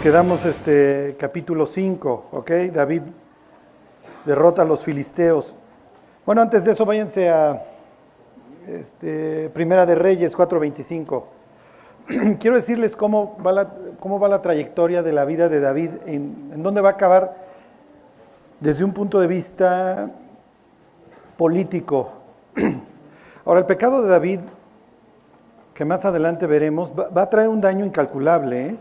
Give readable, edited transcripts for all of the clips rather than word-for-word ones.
quedamos capítulo 5, ¿ok? David derrota a los filisteos. Bueno, antes de eso váyanse a Primera de Reyes 4:25. Quiero decirles cómo va la trayectoria de la vida de David, en dónde va a acabar desde un punto de vista político. Ahora, el pecado de David, que más adelante veremos, va a traer un daño incalculable, ¿eh?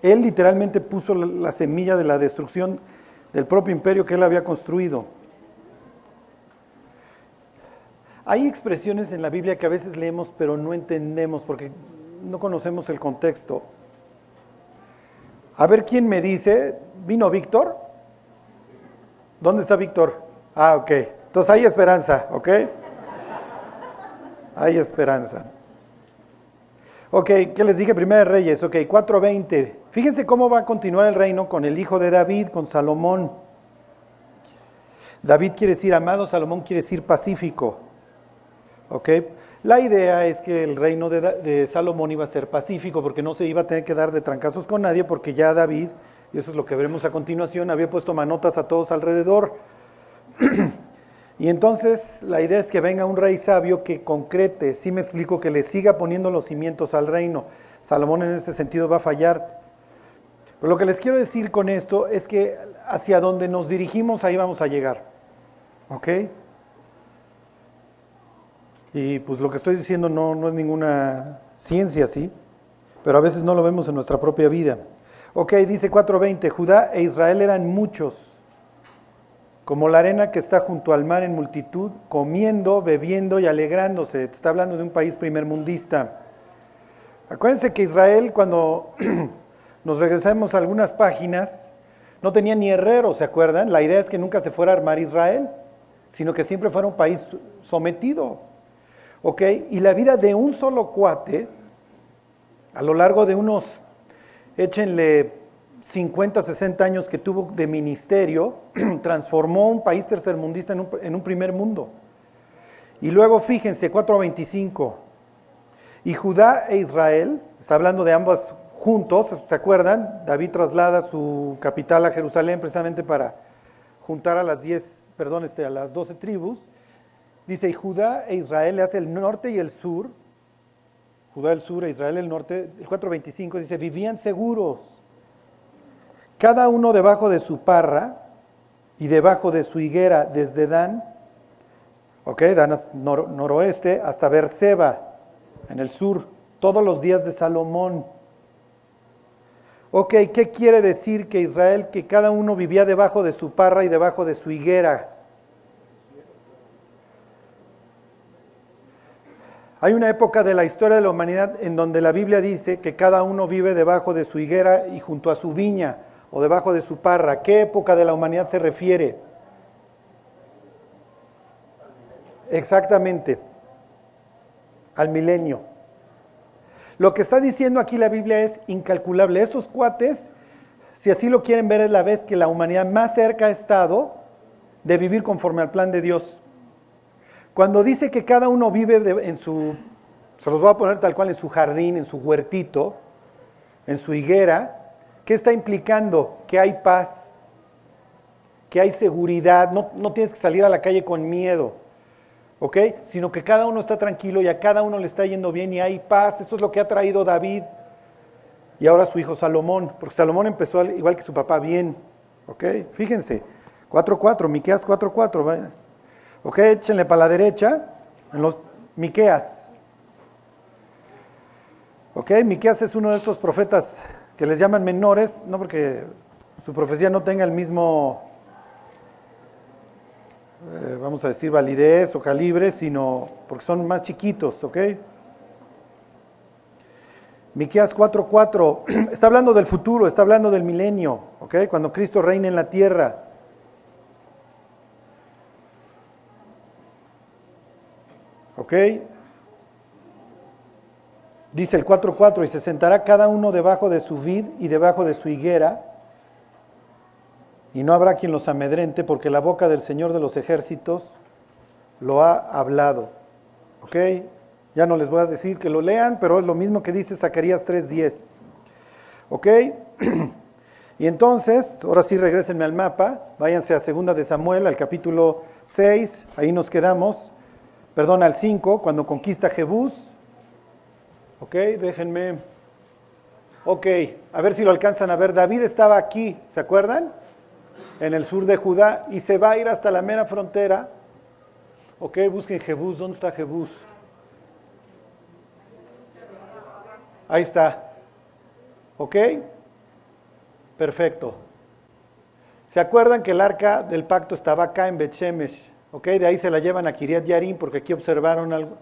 Él literalmente puso la semilla de la destrucción del propio imperio que él había construido. Hay expresiones en la Biblia que a veces leemos pero no entendemos porque no conocemos el contexto. A ver quién me dice, ¿vino Víctor? ¿Dónde está Víctor? Ah, ok. Entonces hay esperanza, ¿ok? Hay esperanza. Ok, ¿qué les dije? Primera de Reyes, ok, 4:20. Fíjense cómo va a continuar el reino con el hijo de David, con Salomón. David quiere decir amado, Salomón quiere decir pacífico. Ok, la idea es que el reino de Salomón iba a ser pacífico porque no se iba a tener que dar de trancazos con nadie porque ya David, y eso es lo que veremos a continuación, había puesto manotas a todos alrededor. Y entonces la idea es que venga un rey sabio que concrete, sí me explico, que le siga poniendo los cimientos al reino. Salomón en ese sentido va a fallar. Pero lo que les quiero decir con esto es que hacia donde nos dirigimos ahí vamos a llegar. ¿Ok? Y pues lo que estoy diciendo no es ninguna ciencia, ¿sí? Pero a veces no lo vemos en nuestra propia vida. Ok, dice 4:20, Judá e Israel eran muchos, como la arena que está junto al mar en multitud, comiendo, bebiendo y alegrándose. Está hablando de un país primermundista. Acuérdense que Israel, cuando nos regresamos a algunas páginas, no tenía ni herreros, ¿se acuerdan? La idea es que nunca se fuera a armar Israel, sino que siempre fuera un país sometido. ¿Ok? Y la vida de un solo cuate, a lo largo de unos, échenle 50, 60 años que tuvo de ministerio, transformó un país tercermundista en un primer mundo. Y luego fíjense, 4:25, y Judá e Israel, está hablando de ambas juntos, ¿se acuerdan? David traslada su capital a Jerusalén precisamente para juntar a las 12 tribus. Dice, y Judá e Israel le hace el norte y el sur, Judá el sur e Israel el norte. El 4:25 dice, vivían seguros, cada uno debajo de su parra y debajo de su higuera, desde Dan, Dan noroeste, hasta Beerseba, en el sur, todos los días de Salomón. ¿Qué quiere decir que Israel, que cada uno vivía debajo de su parra y debajo de su higuera? Hay una época de la historia de la humanidad en donde la Biblia dice que cada uno vive debajo de su higuera y junto a su viña, o debajo de su parra. ¿Qué época de la humanidad se refiere? Exactamente, al milenio. Lo que está diciendo aquí la Biblia es incalculable. Estos cuates, si así lo quieren ver, es la vez que la humanidad más cerca ha estado de vivir conforme al plan de Dios. Cuando dice que cada uno vive se los voy a poner tal cual, en su jardín, en su huertito, en su higuera, ¿qué está implicando? Que hay paz, que hay seguridad, no tienes que salir a la calle con miedo, ¿ok? Sino que cada uno está tranquilo y a cada uno le está yendo bien y hay paz. Esto es lo que ha traído David y ahora su hijo Salomón, porque Salomón empezó igual que su papá bien, ¿ok? Fíjense, 4:4, Miqueas 4:4, ¿vale? Ok, échenle para la derecha, en los Miqueas. Ok, Miqueas es uno de estos profetas que les llaman menores, no porque su profecía no tenga el mismo, vamos a decir, validez o calibre, sino porque son más chiquitos, ok. Miqueas 4:4, está hablando del futuro, está hablando del milenio, ok, cuando Cristo reine en la tierra. ¿Ok? Dice el 4:4, y se sentará cada uno debajo de su vid y debajo de su higuera, y no habrá quien los amedrente, porque la boca del Señor de los ejércitos lo ha hablado. ¿Ok? Ya no les voy a decir que lo lean, pero es lo mismo que dice Zacarías 3:10. ¿Ok? Y entonces, ahora sí regrésenme al mapa, váyanse a 2 de Samuel, al capítulo 6, ahí nos quedamos, perdón, al 5, cuando conquista Jebús. Ok, déjenme. Ok, a ver si lo alcanzan a ver. David estaba aquí, ¿se acuerdan? En el sur de Judá, y se va a ir hasta la mera frontera. Ok, busquen Jebús, ¿dónde está Jebús? Ahí está. Ok, perfecto. ¿Se acuerdan que el arca del pacto estaba acá en Bet-Shemesh? Ok, de ahí se la llevan a Kiriat Yarim porque aquí observaron algo.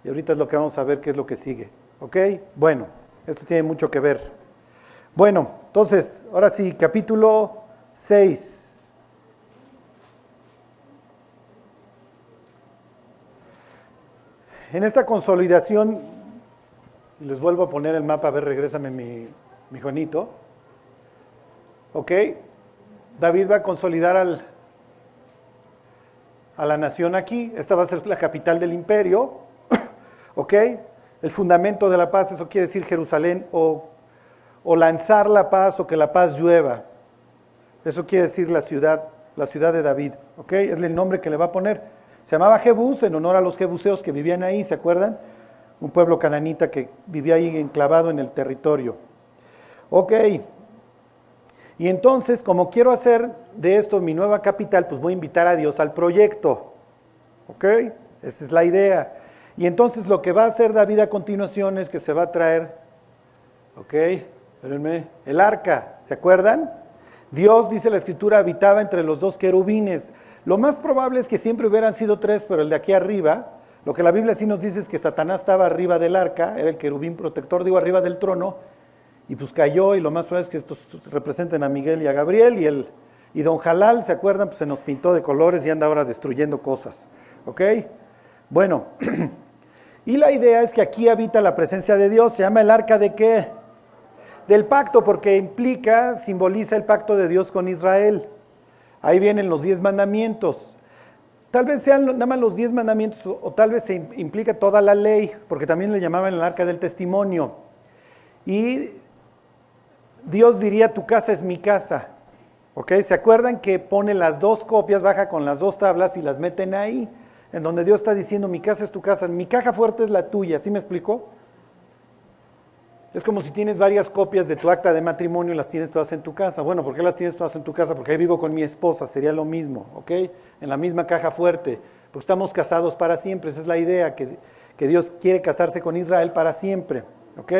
Y ahorita es lo que vamos a ver qué es lo que sigue. Ok, bueno, esto tiene mucho que ver. Bueno, entonces, ahora sí, capítulo 6. En esta consolidación, les vuelvo a poner el mapa, a ver, regrésame mi Juanito. Ok, David va a consolidar a la nación aquí, esta va a ser la capital del imperio, ok, el fundamento de la paz, eso quiere decir Jerusalén, o lanzar la paz o que la paz llueva, eso quiere decir la ciudad de David, ok, es el nombre que le va a poner. Se llamaba Jebús en honor a los jebuseos que vivían ahí, ¿se acuerdan? Un pueblo cananita que vivía ahí enclavado en el territorio. Ok, y entonces, como quiero hacer de esto mi nueva capital, pues voy a invitar a Dios al proyecto. Ok, esa es la idea. Y entonces lo que va a hacer David a continuación es que se va a traer, ok, espérenme, el arca, ¿se acuerdan? Dios, dice la escritura, habitaba entre los dos querubines. Lo más probable es que siempre hubieran sido 3, pero el de aquí arriba, lo que la Biblia sí nos dice es que Satanás estaba arriba del arca, era el querubín protector, digo, arriba del trono, y pues cayó, y lo más probable es que estos representen a Miguel y a Gabriel, y don Jalal, ¿se acuerdan? Pues se nos pintó de colores y anda ahora destruyendo cosas, ¿ok? Bueno, y la idea es que aquí habita la presencia de Dios, se llama el arca ¿de qué? Del pacto, porque simboliza el pacto de Dios con Israel. Ahí vienen los 10 mandamientos. Tal vez sean nada más los 10 mandamientos o tal vez se implica toda la ley, porque también le llamaban el arca del testimonio. Y Dios diría, tu casa es mi casa. ¿Ok? ¿Se acuerdan que pone las 2 copias, baja con las 2 tablas y las meten ahí? En donde Dios está diciendo, mi casa es tu casa, mi caja fuerte es la tuya. ¿Sí me explicó? Es como si tienes varias copias de tu acta de matrimonio y las tienes todas en tu casa. Bueno, ¿por qué las tienes todas en tu casa? Porque ahí vivo con mi esposa, sería lo mismo, ¿ok? En la misma caja fuerte, porque estamos casados para siempre, esa es la idea, que Dios quiere casarse con Israel para siempre, ¿ok?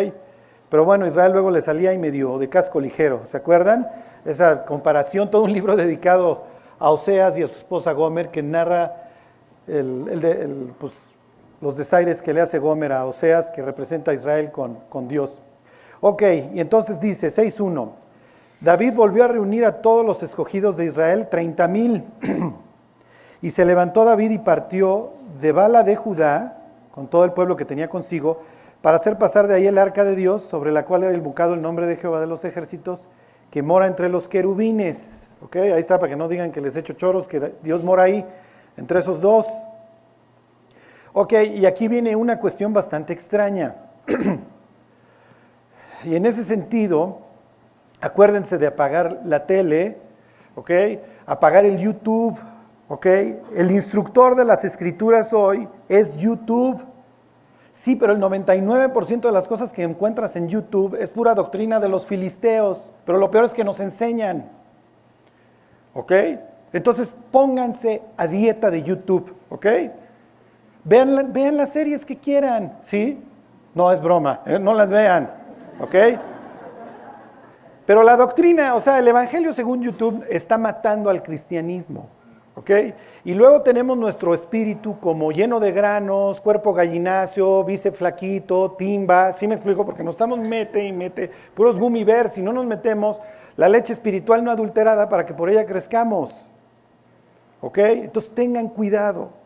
Pero bueno, Israel luego le salía y medio de casco ligero, ¿se acuerdan? Esa comparación, todo un libro dedicado a Oseas y a su esposa Gomer, que narra pues, los desaires que le hace Gomer a Oseas, que representa a Israel con Dios. Ok, y entonces dice, 6:1, David volvió a reunir a todos los escogidos de Israel, 30,000, y se levantó David y partió de Bala de Judá, con todo el pueblo que tenía consigo, para hacer pasar de ahí el arca de Dios, sobre la cual era invocado el nombre de Jehová de los ejércitos, que mora entre los querubines. Ok, ahí está, para que no digan que les echo choros, que Dios mora ahí, entre esos 2. Ok, y aquí viene una cuestión bastante extraña. Y en ese sentido, acuérdense de apagar la tele, ok, apagar el YouTube, ok. El instructor de las escrituras hoy es YouTube. Sí, pero el 99% de las cosas que encuentras en YouTube es pura doctrina de los filisteos, pero lo peor es que nos enseñan, ok. Entonces pónganse a dieta de YouTube, ok. Vean las series que quieran, ¿sí? No es broma, no las vean, ¿ok? Pero la doctrina, o sea, el evangelio según YouTube está matando al cristianismo, ¿ok? Y luego tenemos nuestro espíritu como lleno de granos, cuerpo gallinacio, bíceps flaquito, timba, ¿sí me explico? Porque nos estamos mete y mete, puros gummy bears, si no nos metemos la leche espiritual no adulterada para que por ella crezcamos, ¿ok? Entonces tengan cuidado.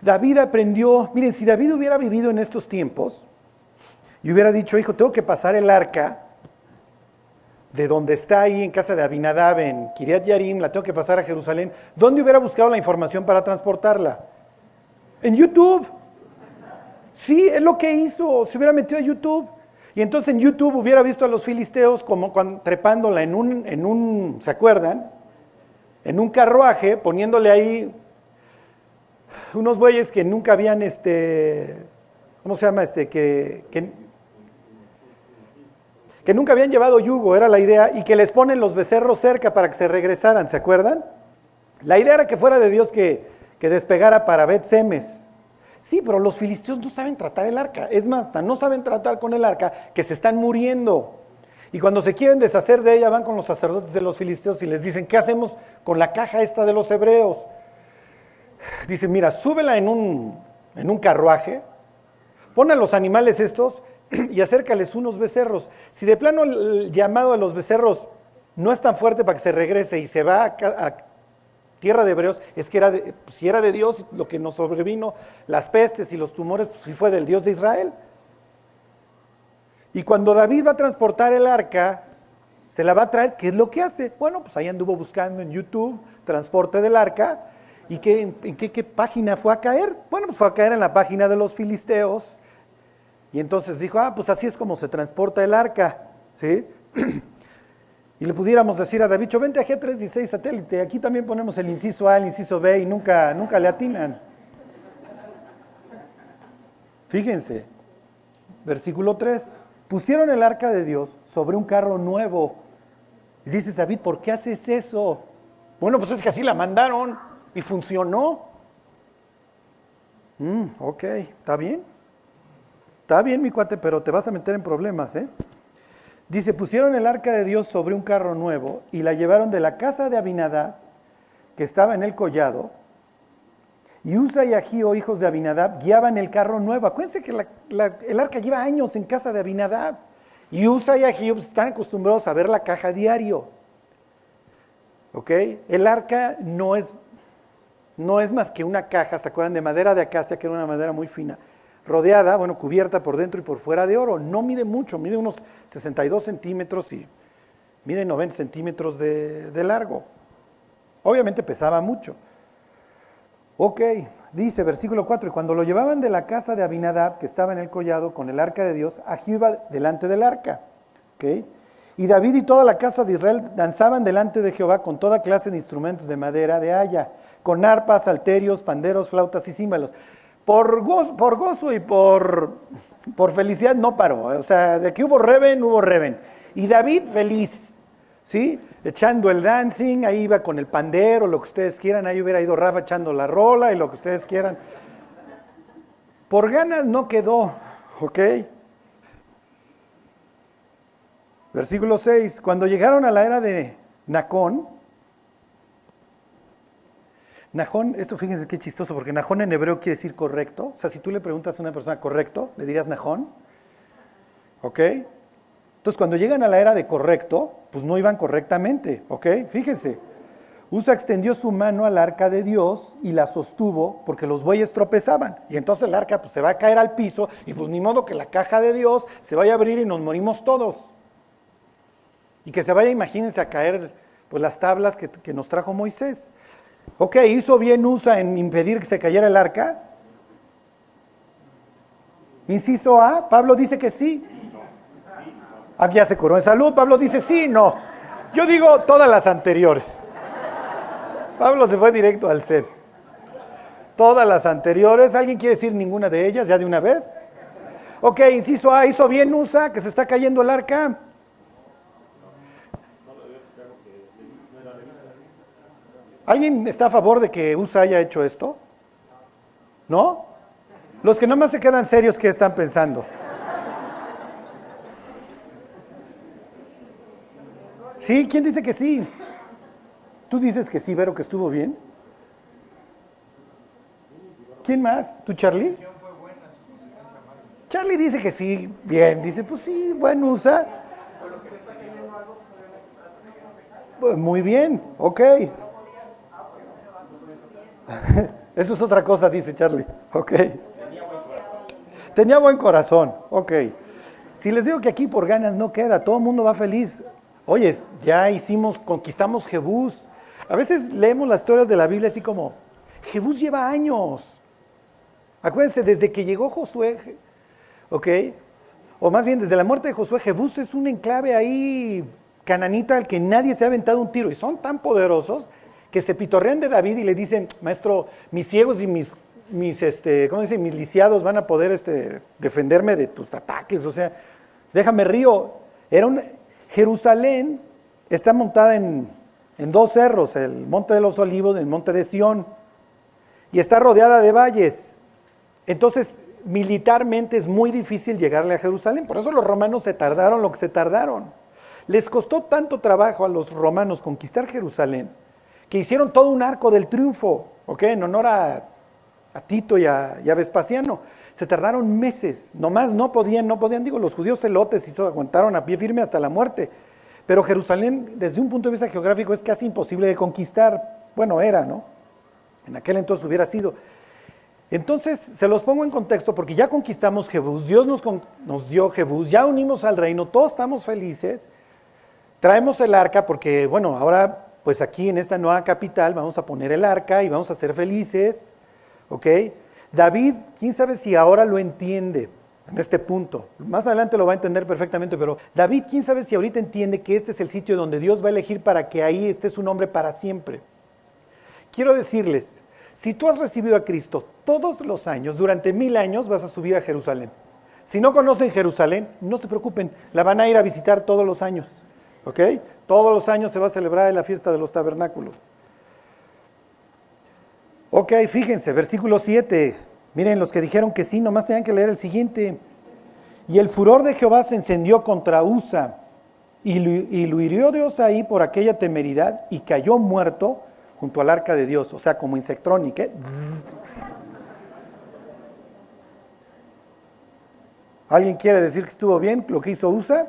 David aprendió, miren, si David hubiera vivido en estos tiempos y hubiera dicho, hijo, tengo que pasar el arca de donde está ahí en casa de Abinadab, en Kiriat Yarim, la tengo que pasar a Jerusalén, ¿dónde hubiera buscado la información para transportarla? En YouTube. Sí, es lo que hizo, se hubiera metido a YouTube. Y entonces en YouTube hubiera visto a los filisteos como trepándola en un, ¿se acuerdan? En un carruaje, poniéndole ahí unos bueyes que nunca habían, ¿cómo se llama? Que nunca habían llevado yugo, era la idea, y que les ponen los becerros cerca para que se regresaran, ¿se acuerdan? La idea era que fuera de Dios que despegara para Bet-Semes. Sí, pero los filisteos no saben tratar el arca. Es más, no saben tratar con el arca, que se están muriendo. Y cuando se quieren deshacer de ella, van con los sacerdotes de los filisteos y les dicen, ¿qué hacemos con la caja esta de los hebreos? Dicen, mira, súbela en un carruaje, pon a los animales estos y acércales unos becerros. Si de plano el llamado a los becerros no es tan fuerte para que se regrese y se va a tierra de hebreos, es que si era de Dios lo que nos sobrevino, las pestes y los tumores, pues sí fue del Dios de Israel. Y cuando David va a transportar el arca, se la va a traer, ¿qué es lo que hace? Bueno, pues ahí anduvo buscando en YouTube, transporte del arca, ¿y en qué página fue a caer? Bueno, pues fue a caer en la página de los filisteos, y entonces dijo, pues así es como se transporta el arca, ¿sí? Y le pudiéramos decir a David, vente a G316 satélite, aquí también ponemos el inciso A, el inciso B, y nunca le atinan. Fíjense, versículo 3, pusieron el arca de Dios sobre un carro nuevo. Y dices, David, ¿por qué haces eso? Bueno, pues es que así la mandaron y funcionó. Ok, ¿está bien? Está bien, mi cuate, pero te vas a meter en problemas, ¿eh? Dice, pusieron el arca de Dios sobre un carro nuevo y la llevaron de la casa de Abinadab, que estaba en el collado, y Usa y Agío, hijos de Abinadab, guiaban el carro nuevo. Acuérdense que el arca lleva años en casa de Abinadab, y Usa y Agío están acostumbrados a ver la caja diario. ¿Ok? El arca no es más que una caja, ¿se acuerdan? De madera de acacia, que era una madera muy fina, rodeada, cubierta por dentro y por fuera de oro. No mide mucho, mide unos 62 centímetros y mide 90 centímetros de largo. Obviamente pesaba mucho. Ok, dice versículo 4, y cuando lo llevaban de la casa de Abinadab, que estaba en el collado con el arca de Dios, Agío iba delante del arca. ¿Ok? Y David y toda la casa de Israel danzaban delante de Jehová con toda clase de instrumentos de madera de haya, con arpas, salterios, panderos, flautas y címbalos. Por gozo y por felicidad no paró. O sea, de que hubo reven. Y David feliz, ¿sí? Echando el dancing, ahí iba con el pandero, lo que ustedes quieran. Ahí hubiera ido Rafa echando la rola y lo que ustedes quieran. Por ganas no quedó, ¿ok? Versículo 6. Cuando llegaron a la era de Nacón, esto fíjense qué chistoso, porque Nahón en hebreo quiere decir correcto. O sea, si tú le preguntas a una persona correcto, le dirías Nahón. ¿Ok? Entonces, cuando llegan a la era de correcto, pues no iban correctamente. ¿Ok? Fíjense. Usa extendió su mano al arca de Dios y la sostuvo porque los bueyes tropezaban. Y entonces el arca pues, se va a caer al piso y pues ni modo que la caja de Dios se vaya a abrir y nos morimos todos. Y que se vaya, imagínense, a caer pues, las tablas que nos trajo Moisés. Ok, ¿hizo bien Usa en impedir que se cayera el arca? Inciso A, Pablo dice que sí. Aquí ya se curó en salud, Pablo dice sí, no. Yo digo todas las anteriores. Pablo se fue directo al ser. Todas las anteriores, ¿alguien quiere decir ninguna de ellas ya de una vez? Ok, inciso A, ¿hizo bien Usa que se está cayendo el arca? ¿Alguien está a favor de que Usa haya hecho esto? ¿No? Los que nomás se quedan serios, ¿qué están pensando? ¿Sí? ¿Quién dice que sí? ¿Tú dices que sí, Vero, que estuvo bien? ¿Quién más? ¿Tú, Charlie? Charlie dice que sí, bien. Dice, pues sí, bueno, Usa. Pues muy bien, ok. Eso es otra cosa, dice Charlie. Ok. Tenía buen corazón. Ok. Si les digo que aquí por ganas no queda, todo el mundo va feliz. Oye, ya conquistamos Jebús. A veces leemos las historias de la Biblia así como, Jebús lleva años. Acuérdense, desde que llegó Josué, ok, o más bien desde la muerte de Josué, Jebús es un enclave ahí cananita al que nadie se ha aventado un tiro, y son tan poderosos que se pitorrean de David y le dicen, maestro, mis ciegos y mis ¿cómo dice? Mis lisiados van a poder defenderme de tus ataques, o sea, déjame río. Jerusalén está montada en dos cerros, el Monte de los Olivos y el Monte de Sión, y está rodeada de valles. Entonces, militarmente es muy difícil llegarle a Jerusalén, por eso los romanos se tardaron lo que se tardaron. Les costó tanto trabajo a los romanos conquistar Jerusalén, que hicieron todo un arco del triunfo, ¿ok? En honor a Tito y a Vespasiano. Se tardaron meses, nomás no podían, digo, los judíos celotes y aguantaron a pie firme hasta la muerte. Pero Jerusalén, desde un punto de vista geográfico, es casi imposible de conquistar. Bueno, era, ¿no? En aquel entonces hubiera sido. Entonces, se los pongo en contexto porque ya conquistamos Jebús, Dios nos dio Jebús, ya unimos al reino, todos estamos felices. Traemos el arca porque, bueno, ahora, pues aquí en esta nueva capital vamos a poner el arca y vamos a ser felices. ¿Ok? David, quién sabe si ahora lo entiende en este punto. Más adelante lo va a entender perfectamente, pero David, quién sabe si ahorita entiende que este es el sitio donde Dios va a elegir para que ahí esté su nombre para siempre. Quiero decirles, si tú has recibido a Cristo todos los años, durante 1000 años vas a subir a Jerusalén. Si no conocen Jerusalén, no se preocupen, la van a ir a visitar todos los años. ¿Ok? Todos los años se va a celebrar la fiesta de los tabernáculos. Ok, fíjense, versículo 7. Miren, los que dijeron que sí, nomás tenían que leer el siguiente. Y el furor de Jehová se encendió contra Usa, y lo hirió Dios ahí por aquella temeridad, y cayó muerto junto al arca de Dios. O sea, como Insectronic, ¿eh? ¿Alguien quiere decir que estuvo bien lo que hizo Usa?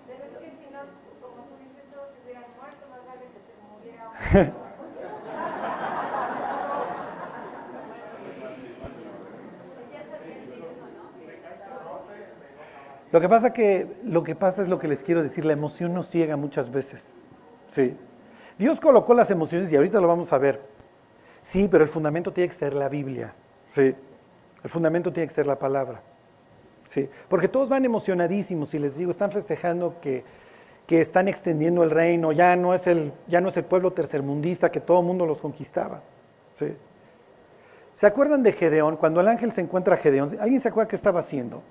Pero es que si no, como tú dices, todos se hubieran muerto, más vale que se muriera uno. Lo que pasa es lo que les quiero decir, la emoción nos ciega muchas veces. Sí. Dios colocó las emociones y ahorita lo vamos a ver. Sí, pero el fundamento tiene que ser la Biblia. Sí. El fundamento tiene que ser la palabra. Sí. Porque todos van emocionadísimos y les digo, están festejando que están extendiendo el reino, ya no es el pueblo tercermundista que todo el mundo los conquistaba. Sí. ¿Se acuerdan de Gedeón? Cuando el ángel se encuentra a Gedeón, ¿alguien se acuerda qué estaba haciendo?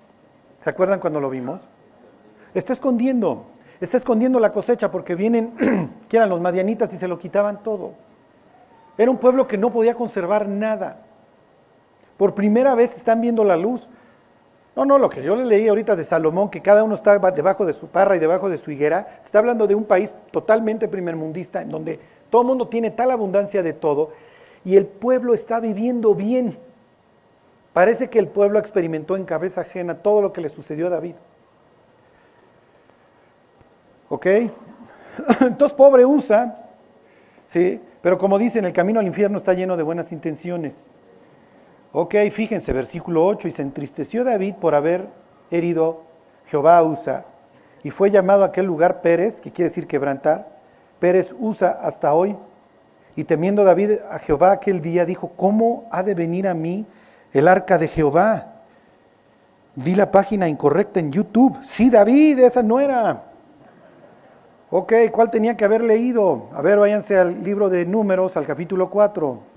¿Se acuerdan cuando lo vimos? Está escondiendo la cosecha porque vienen, que eran los madianitas y se lo quitaban todo. Era un pueblo que no podía conservar nada. Por primera vez están viendo la luz. No, lo que yo le leí ahorita de Salomón, que cada uno está debajo de su parra y debajo de su higuera, está hablando de un país totalmente primermundista, en donde todo el mundo tiene tal abundancia de todo, y el pueblo está viviendo bien. Parece que el pueblo experimentó en cabeza ajena todo lo que le sucedió a David. ¿Ok? Entonces, pobre Usa, ¿sí? Pero como dicen, el camino al infierno está lleno de buenas intenciones. Ok, fíjense, versículo 8, y se entristeció David por haber herido Jehová a Usa, y fue llamado a aquel lugar Pérez, que quiere decir quebrantar, Pérez Usa hasta hoy. Y temiendo David a Jehová aquel día, dijo, ¿cómo ha de venir a mí el arca de Jehová? Vi la página incorrecta en YouTube. Sí, David, esa no era. Ok, ¿cuál tenía que haber leído? A ver, váyanse al libro de Números, al capítulo 4.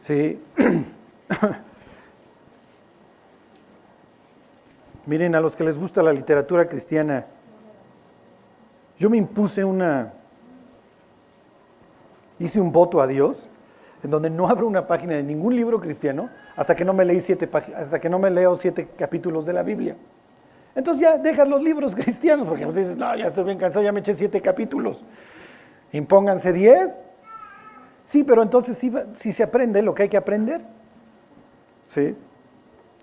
Sí. Miren, a los que les gusta la literatura cristiana, yo me hice un voto a Dios, en donde no abro una página de ningún libro cristiano hasta que no me leo 7 capítulos de la Biblia. Entonces ya dejas los libros cristianos, porque dices, no, ya estoy bien cansado, ya me eché 7 capítulos. Impónganse 10. Sí, pero entonces sí se aprende lo que hay que aprender. ¿Sí?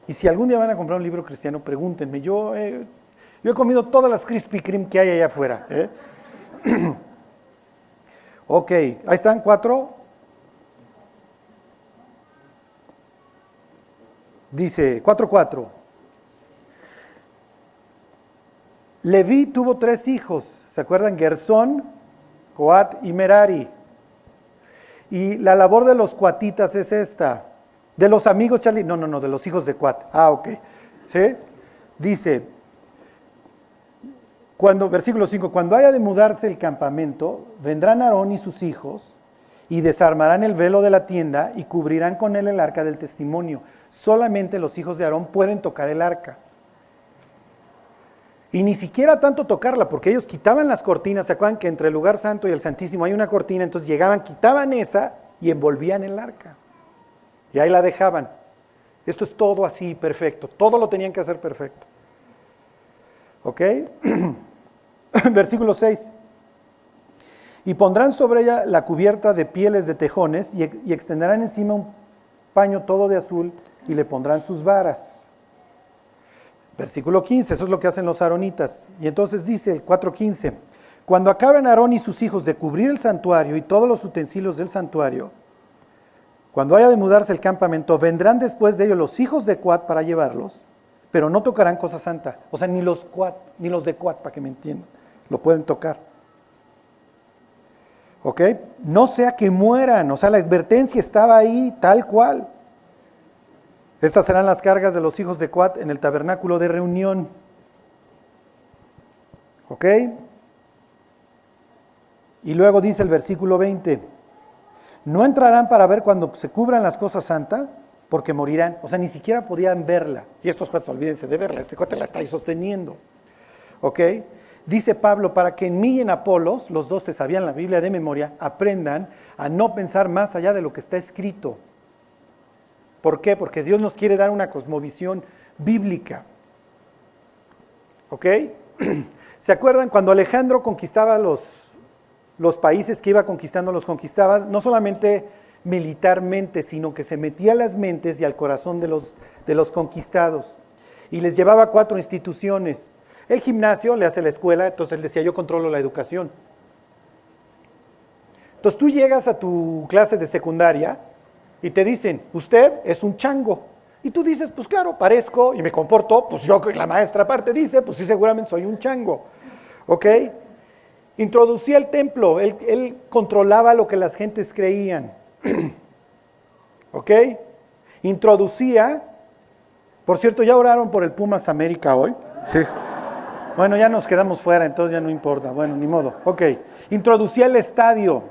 Y si algún día van a comprar un libro cristiano, pregúntenme. Yo he comido todas las Krispy Kreme que hay allá afuera. Ok, ahí están 4. Dice 4:4. Leví tuvo 3 hijos, ¿se acuerdan? Gersón, Coat y Merari. Y la labor de los coatitas es esta. De los amigos, Charlie, no, de los hijos de Coat. Ah, ok. ¿Sí? Dice, versículo 5, cuando haya de mudarse el campamento, vendrán Aarón y sus hijos y desarmarán el velo de la tienda y cubrirán con él el arca del testimonio. Solamente los hijos de Aarón pueden tocar el arca. Y ni siquiera tanto tocarla, porque ellos quitaban las cortinas. ¿Se acuerdan que entre el lugar santo y el santísimo hay una cortina? Entonces llegaban, quitaban esa y envolvían el arca. Y ahí la dejaban. Esto es todo así, perfecto. Todo lo tenían que hacer perfecto. ¿Ok? Versículo 6. Y pondrán sobre ella la cubierta de pieles de tejones y extenderán encima un paño todo de azul y le pondrán sus varas. Versículo 15, eso es lo que hacen los aaronitas. Y entonces dice el 4:15, cuando acaben Aarón y sus hijos de cubrir el santuario y todos los utensilios del santuario, cuando haya de mudarse el campamento, vendrán después de ellos los hijos de Coat para llevarlos, pero no tocarán cosa santa. O sea, ni los de Coat, para que me entiendan, lo pueden tocar. ¿Ok? No sea que mueran, o sea, la advertencia estaba ahí tal cual. Estas serán las cargas de los hijos de Coat en el tabernáculo de reunión. ¿Ok? Y luego dice el versículo 20, no entrarán para ver cuando se cubran las cosas santas, porque morirán. O sea, ni siquiera podían verla. Y estos cuates, olvídense de verla, este cuate la está ahí sosteniendo. ¿Ok? Dice Pablo, para que en mí y en Apolos, los dos se sabían la Biblia de memoria, aprendan a no pensar más allá de lo que está escrito. ¿Por qué? Porque Dios nos quiere dar una cosmovisión bíblica. ¿Ok? ¿Se acuerdan cuando Alejandro conquistaba los países que iba conquistando, los conquistaba no solamente militarmente, sino que se metía a las mentes y al corazón de los conquistados y les llevaba 4 instituciones. El gimnasio le hace la escuela, entonces él decía, yo controlo la educación. Entonces tú llegas a tu clase de secundaria y te dicen, usted es un chango. Y tú dices, pues claro, parezco y me comporto, pues yo, la maestra aparte dice, pues sí, seguramente soy un chango. ¿Ok? Introducía el templo, él controlaba lo que las gentes creían. ¿Ok? Introducía, por cierto, ¿ya oraron por el Pumas América hoy? Sí. Bueno, ya nos quedamos fuera, entonces ya no importa, bueno, ni modo. Ok, introducía el estadio.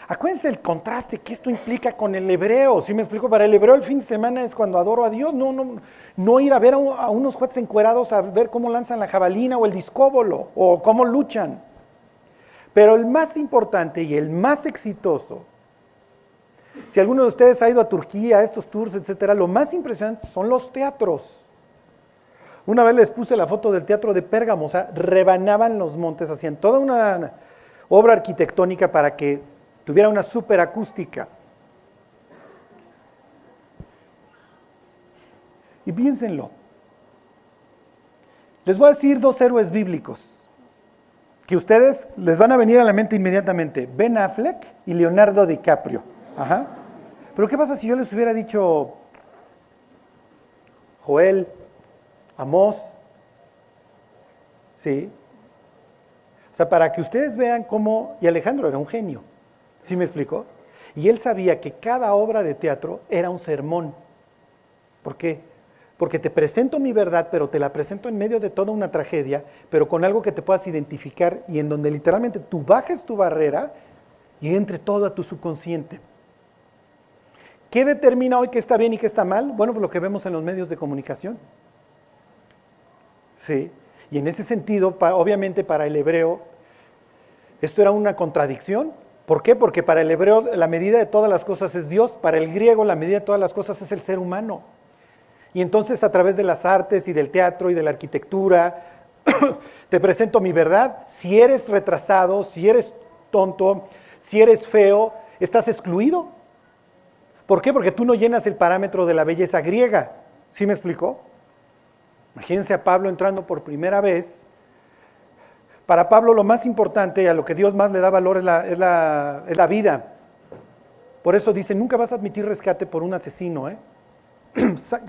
Acuérdense el contraste que esto implica con el hebreo. ¿Sí me explico? Para el hebreo el fin de semana es cuando adoro a Dios, no ir a ver a unos cuates encuerados a ver cómo lanzan la jabalina o el discóbolo o cómo luchan. Pero el más importante y el más exitoso, si alguno de ustedes ha ido a Turquía, a estos tours, etcétera, lo más impresionante son los teatros. Una vez les puse la foto del teatro de Pérgamo, o sea, rebanaban los montes, hacían toda una obra arquitectónica para que tuviera una superacústica. Y piénsenlo. Les voy a decir 2 héroes bíblicos que ustedes les van a venir a la mente inmediatamente. Ben Affleck y Leonardo DiCaprio. Ajá. Pero ¿qué pasa si yo les hubiera dicho Joel, Amós? ¿Sí? O sea, para que ustedes vean cómo... Y Alejandro era un genio. ¿Sí me explicó? Y él sabía que cada obra de teatro era un sermón. ¿Por qué? Porque te presento mi verdad, pero te la presento en medio de toda una tragedia, pero con algo que te puedas identificar y en donde literalmente tú bajes tu barrera y entre todo a tu subconsciente. ¿Qué determina hoy qué está bien y qué está mal? Bueno, pues lo que vemos en los medios de comunicación. Sí. Y en ese sentido, obviamente para el hebreo, esto era una contradicción. ¿Por qué? Porque para el hebreo la medida de todas las cosas es Dios, para el griego la medida de todas las cosas es el ser humano. Y entonces a través de las artes y del teatro y de la arquitectura, te presento mi verdad. Si eres retrasado, si eres tonto, si eres feo, estás excluido. ¿Por qué? Porque tú no llenas el parámetro de la belleza griega. ¿Sí me explicó? Imagínense a Pablo entrando por primera vez. Para Pablo lo más importante y a lo que Dios más le da valor es la vida. Por eso dice, nunca vas a admitir rescate por un asesino,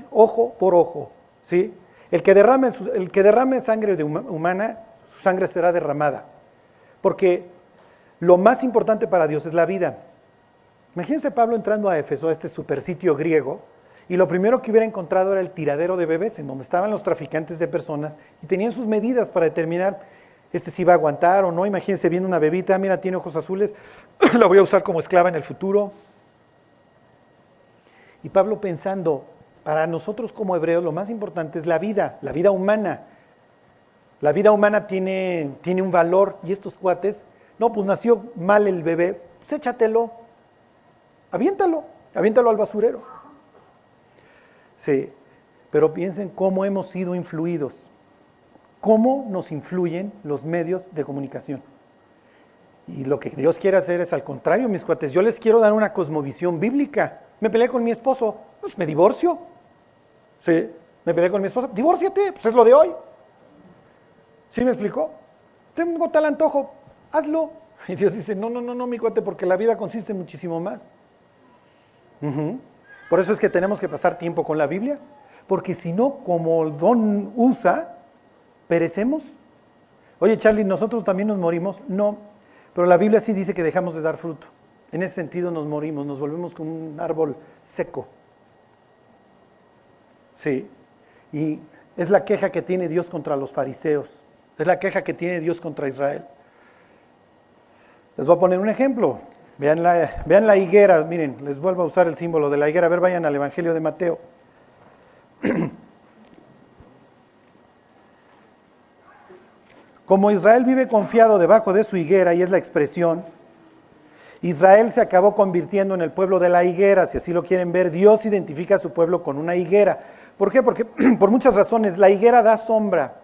ojo por ojo, ¿sí? El que derrame sangre humana, su sangre será derramada. Porque lo más importante para Dios es la vida. Imagínense Pablo entrando a Éfeso, a este supersitio griego, Y lo primero que hubiera encontrado era el tiradero de bebés, en donde estaban los traficantes de personas y tenían sus medidas para determinar si va a aguantar o no. Imagínense viendo una bebita, mira, tiene ojos azules, la voy a usar como esclava en el futuro. Y Pablo pensando, para nosotros como hebreos lo más importante es la vida humana. La vida humana tiene un valor, y estos cuates, no, pues nació mal el bebé, pues échatelo, aviéntalo al basurero. Sí, pero piensen cómo hemos sido influidos, cómo nos influyen los medios de comunicación. Y lo que Dios quiere hacer es al contrario, mis cuates, yo les quiero dar una cosmovisión bíblica. Me peleé con mi esposo, pues me divorcio. Sí, me peleé con mi esposo, divórciate, pues es lo de hoy. ¿Sí me explicó? Tengo tal antojo, hazlo. Y Dios dice, no, mi cuate, porque la vida consiste en muchísimo más. Por eso es que tenemos que pasar tiempo con la Biblia, porque si no, como Don usa, perecemos. Oye, Charlie, ¿nosotros también nos morimos? No, pero la Biblia sí dice que dejamos de dar fruto. En ese sentido nos morimos, nos volvemos como un árbol seco. Sí, y es la queja que tiene Dios contra los fariseos, es la queja que tiene Dios contra Israel. Les voy a poner un ejemplo. Vean la higuera, miren, les vuelvo a usar el símbolo de la higuera. A ver, vayan al Evangelio de Mateo. Como Israel vive confiado debajo de su higuera, y es la expresión, Israel se acabó convirtiendo en el pueblo de la higuera. Si así lo quieren ver, Dios identifica a su pueblo con una higuera. ¿Por qué? Porque por muchas razones, la higuera da sombra.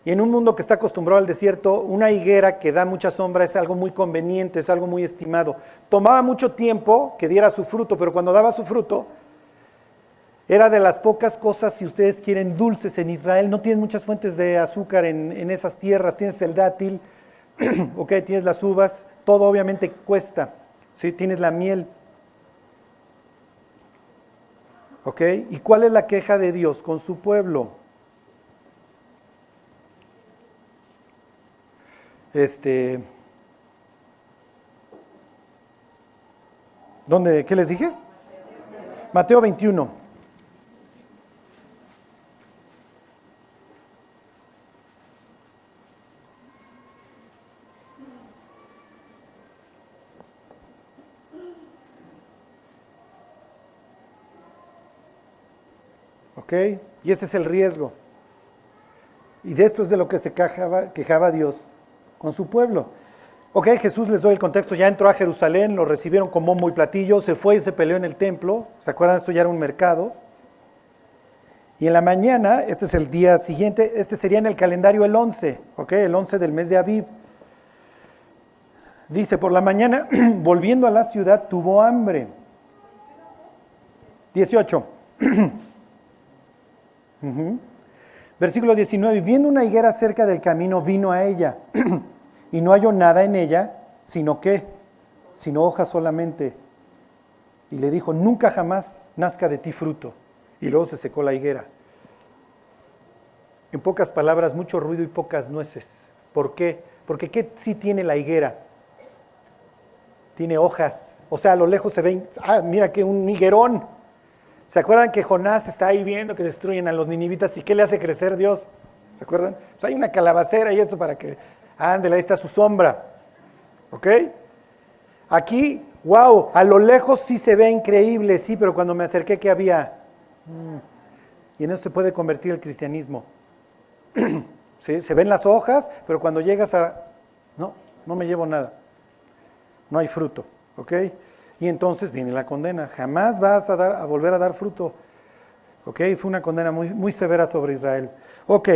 Y en un mundo que está acostumbrado al desierto, una higuera que da mucha sombra es algo muy conveniente, es algo muy estimado. Tomaba mucho tiempo que diera su fruto, pero cuando daba su fruto, era de las pocas cosas, si ustedes quieren, dulces en Israel. No tienen muchas fuentes de azúcar en esas tierras. Tienes el dátil, okay, tienes las uvas, todo obviamente cuesta. ¿Sí? Tienes la miel. ¿Okay? ¿Y cuál es la queja de Dios con su pueblo? ¿Dónde? ¿Qué les dije? Mateo 21. ¿Ok? Y ese es el riesgo. Y de esto es de lo que se quejaba Dios con su pueblo. Ok, Jesús, les doy el contexto, ya entró a Jerusalén, lo recibieron con bombo y platillo, se fue y se peleó en el templo. ¿Se acuerdan? Esto ya era un mercado. Y en la mañana, este es el día siguiente, este sería en el calendario el 11, ok, el 11 del mes de Abib. Dice, por la mañana, volviendo a la ciudad, tuvo hambre. 18. Versículo 19, viendo una higuera cerca del camino, vino a ella, y no halló nada en ella, sino hojas solamente. Y le dijo, nunca jamás nazca de ti fruto. Y luego se secó la higuera. En pocas palabras, mucho ruido y pocas nueces. ¿Por qué? Porque ¿qué sí tiene la higuera? Tiene hojas. O sea, a lo lejos se ven, mira que un higuerón. ¿Se acuerdan que Jonás está ahí viendo que destruyen a los ninivitas? ¿Y qué le hace crecer Dios? ¿Se acuerdan? Pues hay una calabacera y esto para que, ándele, ahí está su sombra. ¿Ok? Aquí, wow, a lo lejos sí se ve increíble, sí, pero cuando me acerqué, ¿qué había? Y en eso se puede convertir el cristianismo. ¿Sí? Se ven las hojas, pero cuando llegas no me llevo nada. No hay fruto, ¿ok? Y entonces viene la condena. Jamás vas a volver a dar fruto. ¿Ok? Fue una condena muy, muy severa sobre Israel. Ok.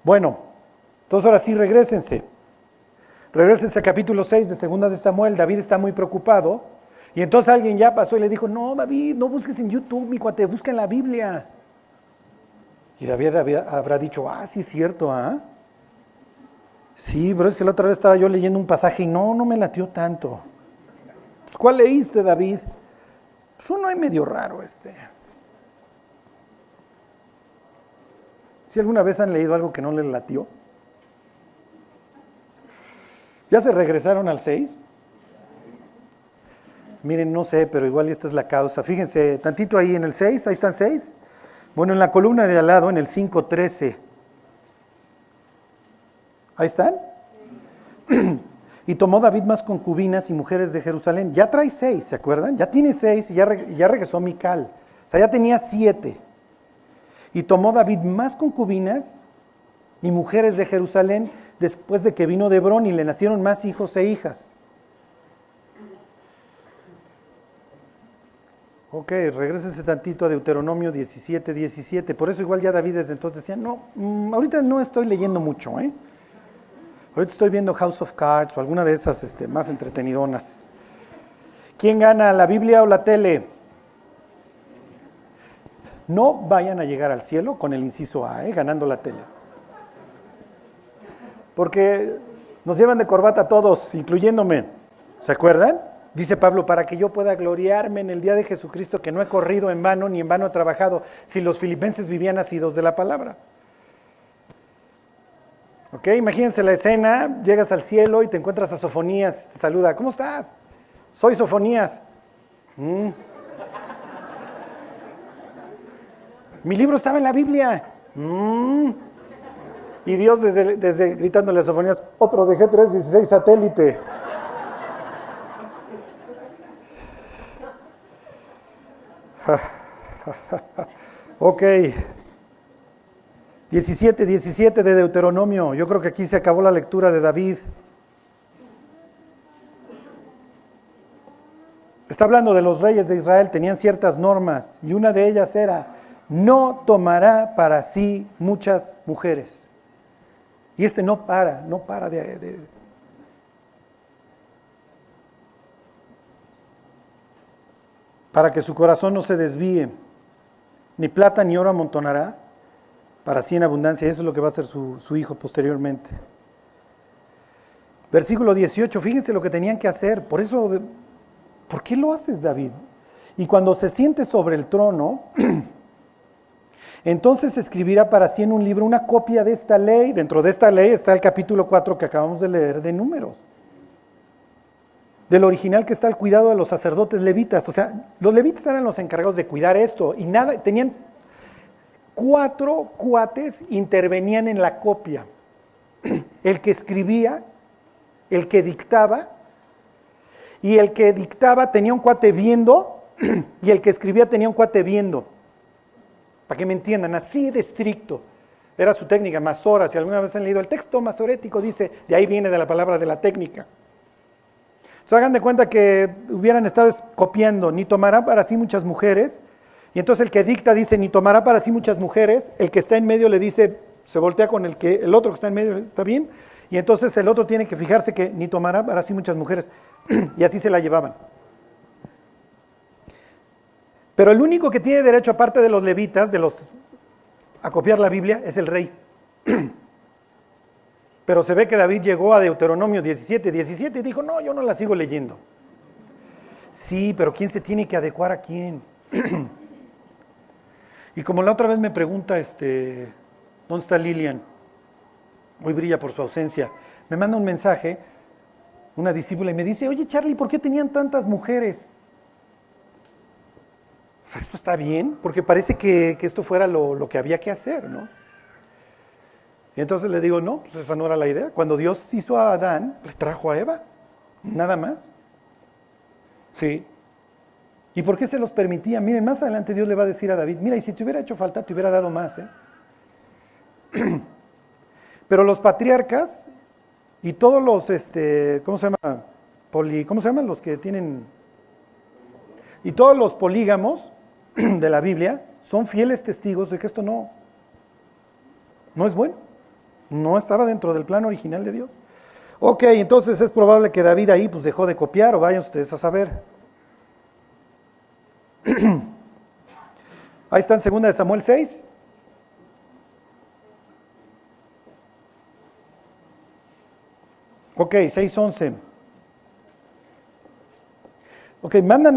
Bueno, entonces ahora sí regrésense. Regrésense a capítulo 6 de 2 de Samuel. David está muy preocupado. Y entonces alguien ya pasó y le dijo, no, David, no busques en YouTube, mi cuate, busca en la Biblia. Y David habrá dicho, sí es cierto, Sí, pero es que la otra vez estaba yo leyendo un pasaje y no me latió tanto. Pues, ¿cuál leíste, David? Pues uno ahí medio raro ¿Si alguna vez han leído algo que no les latió? ¿Ya se regresaron al 6? Miren, no sé, pero igual esta es la causa. Fíjense, tantito ahí en el 6, ahí están 6. Bueno, en la columna de al lado, en el 5:13. Ahí están. Y tomó David más concubinas y mujeres de Jerusalén. Ya trae 6, ¿se acuerdan? Ya tiene 6 y ya regresó Mical. O sea, ya tenía 7. Y tomó David más concubinas y mujeres de Jerusalén después de que vino de Hebrón y le nacieron más hijos e hijas. Ok, regrésense tantito a Deuteronomio 17:17. Por eso igual ya David desde entonces decía, no, ahorita no estoy leyendo mucho, ¿eh? Ahorita estoy viendo House of Cards o alguna de esas más entretenidonas. ¿Quién gana, la Biblia o la tele? No vayan a llegar al cielo con el inciso A, ganando la tele. Porque nos llevan de corbata a todos, incluyéndome. ¿Se acuerdan? Dice Pablo, para que yo pueda gloriarme en el día de Jesucristo, que no he corrido en vano ni en vano he trabajado, si los filipenses vivían nacidos de la palabra. Ok, imagínense la escena, llegas al cielo y te encuentras a Sofonías, te saluda, ¿cómo estás? Soy Sofonías. Mi libro estaba en la Biblia. Y Dios desde gritándole a Sofonías, otro de G316 satélite. Ok. 17 de Deuteronomio. Yo creo que aquí se acabó la lectura de David. Está hablando de los reyes de Israel, tenían ciertas normas y una de ellas era, no tomará para sí muchas mujeres. Y no para para que su corazón no se desvíe, ni plata ni oro amontonará, para sí en abundancia. Eso es lo que va a hacer su hijo posteriormente. Versículo 18, fíjense lo que tenían que hacer. Por eso, ¿por qué lo haces, David? Y cuando se siente sobre el trono, entonces escribirá para sí en un libro una copia de esta ley. Dentro de esta ley está el capítulo 4 que acabamos de leer de Números. Del original que está al cuidado de los sacerdotes levitas. O sea, los levitas eran los encargados de cuidar esto. Y nada, tenían 4 cuates intervenían en la copia. El que escribía, el que dictaba, y el que dictaba tenía un cuate viendo, y el que escribía tenía un cuate viendo. Para que me entiendan, así de estricto. Era su técnica, masora. Si alguna vez han leído el texto masorético, dice, de ahí viene de la palabra de la técnica. Entonces hagan de cuenta que hubieran estado copiando, ni tomará para sí muchas mujeres, y entonces el que dicta dice, ni tomará para sí muchas mujeres, el que está en medio le dice, se voltea con el otro que está en medio, ¿está bien? Y entonces el otro tiene que fijarse que ni tomará para sí muchas mujeres, y así se la llevaban. Pero el único que tiene derecho, aparte de los levitas, a copiar la Biblia, es el rey. Pero se ve que David llegó a Deuteronomio 17 y dijo, no, yo no la sigo leyendo. Sí, pero ¿quién se tiene que adecuar a quién? Y como la otra vez me pregunta, ¿dónde está Lilian? Hoy brilla por su ausencia. Me manda un mensaje, una discípula, y me dice, oye Charlie, ¿por qué tenían tantas mujeres? O sea, esto está bien, porque parece que esto fuera lo que había que hacer, ¿no? Y entonces le digo, no, pues esa no era la idea. Cuando Dios hizo a Adán, le trajo a Eva, nada más. Sí. ¿Y por qué se los permitía? Miren, más adelante Dios le va a decir a David, mira, y si te hubiera hecho falta, te hubiera dado más, Pero los patriarcas y todos los, ¿cómo se llama? ¿Cómo se llaman los que tienen? Y todos los polígamos de la Biblia son fieles testigos de que esto no es bueno. No estaba dentro del plan original de Dios. Ok, entonces es probable que David ahí pues dejó de copiar, o vayan ustedes a saber. Ahí está en 2 Samuel 6. Ok, 6:11. Ok, mandan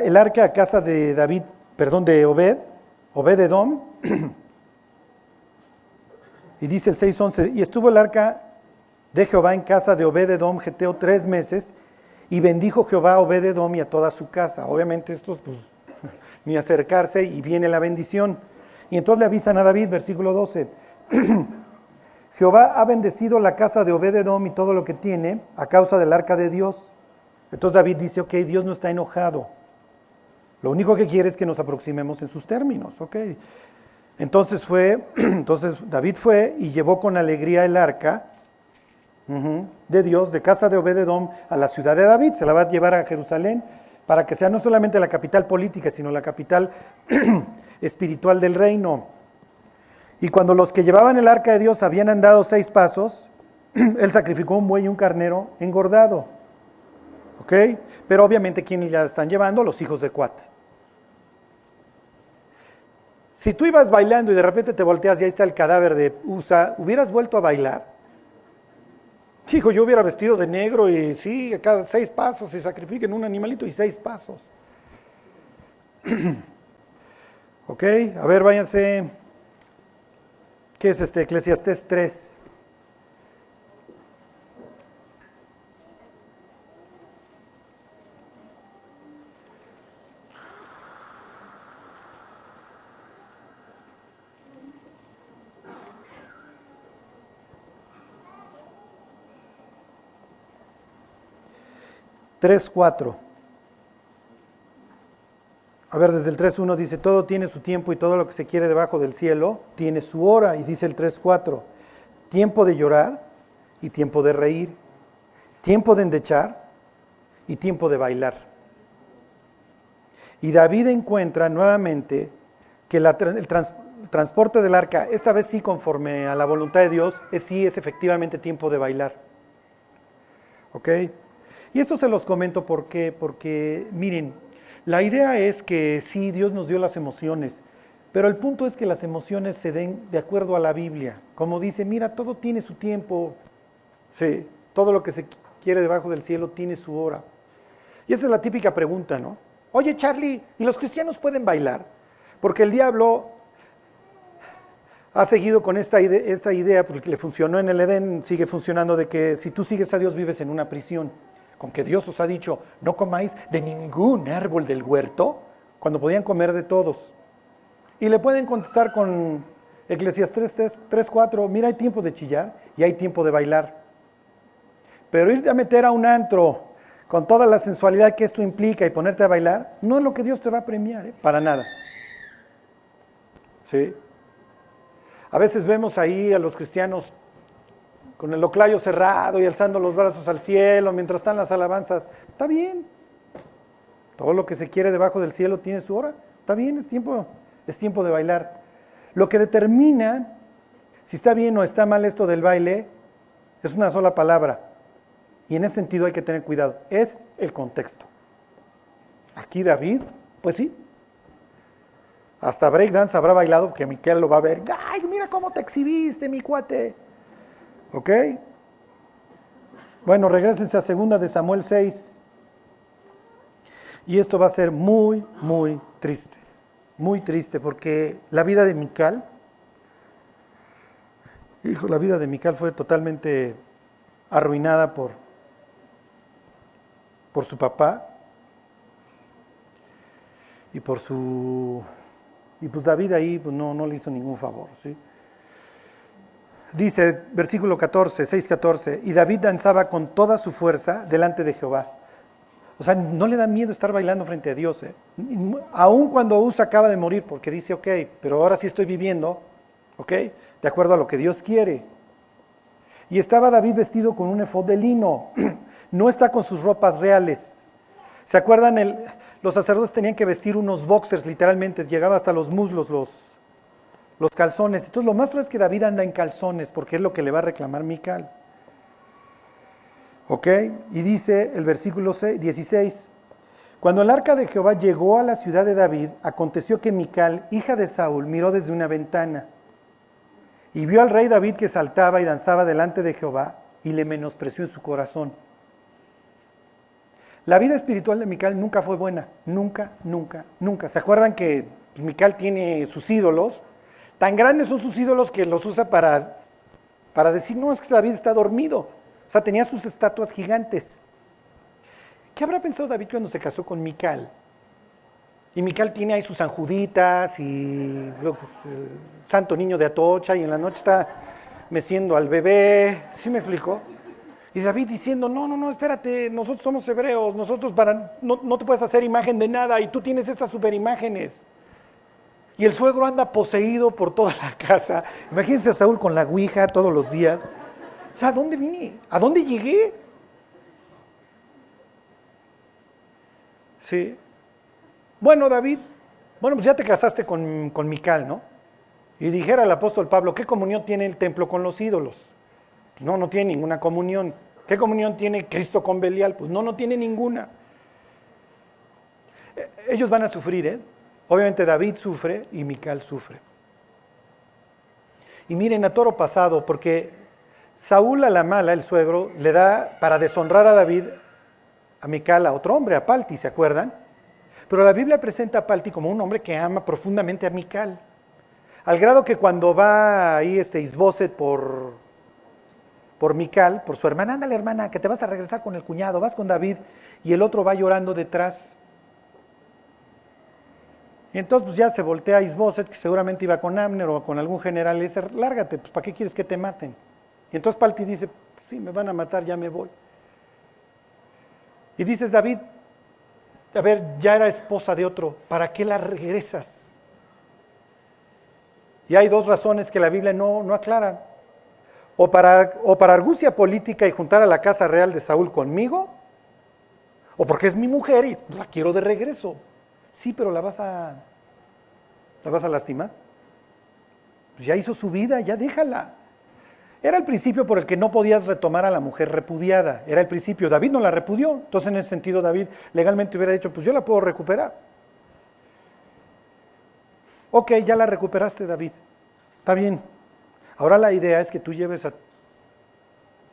el arca a casa de David, perdón, de Obed-Edom. Y dice el 6:11, y estuvo el arca de Jehová en casa de Obed-Edom, geteo, 3 meses, Y bendijo Jehová a Obed-edom y a toda su casa. Obviamente estos, pues, ni acercarse, y viene la bendición. Y entonces le avisan a David, versículo 12. Jehová ha bendecido la casa de Obed-edom y todo lo que tiene a causa del arca de Dios. Entonces David dice, ok, Dios no está enojado. Lo único que quiere es que nos aproximemos en sus términos, ok. Entonces David fue y llevó con alegría el arca de Dios, de casa de Obed-edom, a la ciudad de David. Se la va a llevar a Jerusalén para que sea no solamente la capital política, sino la capital espiritual del reino. Y cuando los que llevaban el arca de Dios habían andado 6 pasos, él sacrificó un buey y un carnero engordado. ¿Ok? Pero obviamente, ¿quiénes ya están llevando? Los hijos de Cuat. Si tú ibas bailando y de repente te volteas y ahí está el cadáver de Usa, ¿hubieras vuelto a bailar? Hijo, yo hubiera vestido de negro y sí, a cada 6 pasos se sacrifiquen un animalito y 6 pasos. Ok, a ver, váyanse. ¿Qué es Eclesiastés 3? Tres, 4. A ver, desde el 3.1 dice, todo tiene su tiempo y todo lo que se quiere debajo del cielo tiene su hora. Y dice el 3.4, tiempo de llorar y tiempo de reír, tiempo de endechar y tiempo de bailar. Y David encuentra nuevamente que el transporte del arca, esta vez sí conforme a la voluntad de Dios, es efectivamente tiempo de bailar. ¿Ok? Y esto se los comento porque miren, la idea es que sí, Dios nos dio las emociones, pero el punto es que las emociones se den de acuerdo a la Biblia. Como dice, mira, todo tiene su tiempo, sí, todo lo que se quiere debajo del cielo tiene su hora. Y esa es la típica pregunta, ¿no? Oye, Charlie, ¿y los cristianos pueden bailar? Porque el diablo ha seguido con esta idea, porque le funcionó en el Edén, sigue funcionando, de que si tú sigues a Dios vives en una prisión. Con que Dios os ha dicho, no comáis de ningún árbol del huerto, cuando podían comer de todos. Y le pueden contestar con Eclesiastés 3:4, mira, hay tiempo de chillar y hay tiempo de bailar. Pero irte a meter a un antro con toda la sensualidad que esto implica y ponerte a bailar, no es lo que Dios te va a premiar, para nada. ¿Sí? A veces vemos ahí a los cristianos con el oclayo cerrado y alzando los brazos al cielo mientras están las alabanzas. Está bien. Todo lo que se quiere debajo del cielo tiene su hora. Está bien, es tiempo de bailar. Lo que determina si está bien o está mal esto del baile es una sola palabra. Y en ese sentido hay que tener cuidado. Es el contexto. Aquí David, pues sí. Hasta breakdance habrá bailado, porque Miquel lo va a ver. ¡Ay, mira cómo te exhibiste, mi cuate! ¿Ok? Bueno, regrésense a 2 de Samuel 6. Y esto va a ser muy, muy triste. Muy triste, porque la vida de Mical, la vida de Mical fue totalmente arruinada por su papá y y pues David ahí pues no le hizo ningún favor, ¿sí? Dice, versículo 14, 6:14, y David danzaba con toda su fuerza delante de Jehová. O sea, no le da miedo estar bailando frente a Dios, aun cuando Usa acaba de morir, porque dice, ok, pero ahora sí estoy viviendo, ok, de acuerdo a lo que Dios quiere. Y estaba David vestido con un efod de lino, no está con sus ropas reales. ¿Se acuerdan? Los sacerdotes tenían que vestir unos boxers, literalmente, llegaba hasta los muslos, los calzones. Entonces lo más probable es que David anda en calzones, porque es lo que le va a reclamar Mical. ¿Ok? Y dice el versículo 16, cuando el arca de Jehová llegó a la ciudad de David, aconteció que Mical, hija de Saúl, miró desde una ventana y vio al rey David que saltaba y danzaba delante de Jehová y le menospreció en su corazón. La vida espiritual de Mical nunca fue buena, nunca, nunca, nunca. ¿Se acuerdan que Mical tiene sus ídolos? Tan grandes son sus ídolos que los usa para decir, no, es que David está dormido. O sea, tenía sus estatuas gigantes. ¿Qué habrá pensado David cuando se casó con Mical? Y Mical tiene ahí sus anjuditas y luego, santo niño de Atocha, y en la noche está meciendo al bebé, ¿sí me explico? Y David diciendo, no, espérate, nosotros somos hebreos, no te puedes hacer imagen de nada y tú tienes estas superimágenes. Y el suegro anda poseído por toda la casa. Imagínense a Saúl con la ouija todos los días. O sea, ¿a dónde vine? ¿A dónde llegué? Sí. Bueno, David, pues ya te casaste con Mical, ¿no? Y dijera el apóstol Pablo, ¿qué comunión tiene el templo con los ídolos? Pues no tiene ninguna comunión. ¿Qué comunión tiene Cristo con Belial? Pues no tiene ninguna. Ellos van a sufrir, ¿eh? Obviamente David sufre y Mical sufre. Y miren, a toro pasado, porque Saúl a la mala, el suegro, le da para deshonrar a David, a Mical, a otro hombre, a Palti, ¿se acuerdan? Pero la Biblia presenta a Palti como un hombre que ama profundamente a Mical. Al grado que cuando va ahí Isboset por Mical, por su hermana, ándale hermana, que te vas a regresar con el cuñado, vas con David, y el otro va llorando detrás. Y entonces pues ya se voltea a Isboset, que seguramente iba con Amner o con algún general, y le dice, lárgate, pues ¿para qué quieres que te maten? Y entonces Palti dice, sí, me van a matar, ya me voy. Y dices, David, a ver, ya era esposa de otro, ¿para qué la regresas? Y hay dos razones que la Biblia no aclara. O para argucia política y juntar a la casa real de Saúl conmigo, o porque es mi mujer y la quiero de regreso. Sí, pero la vas a lastimar. Pues ya hizo su vida, ya déjala. Era el principio por el que no podías retomar a la mujer repudiada. Era el principio. David no la repudió. Entonces, en ese sentido, David legalmente hubiera dicho, pues yo la puedo recuperar. Ok, ya la recuperaste, David. Está bien. Ahora la idea es que tú lleves a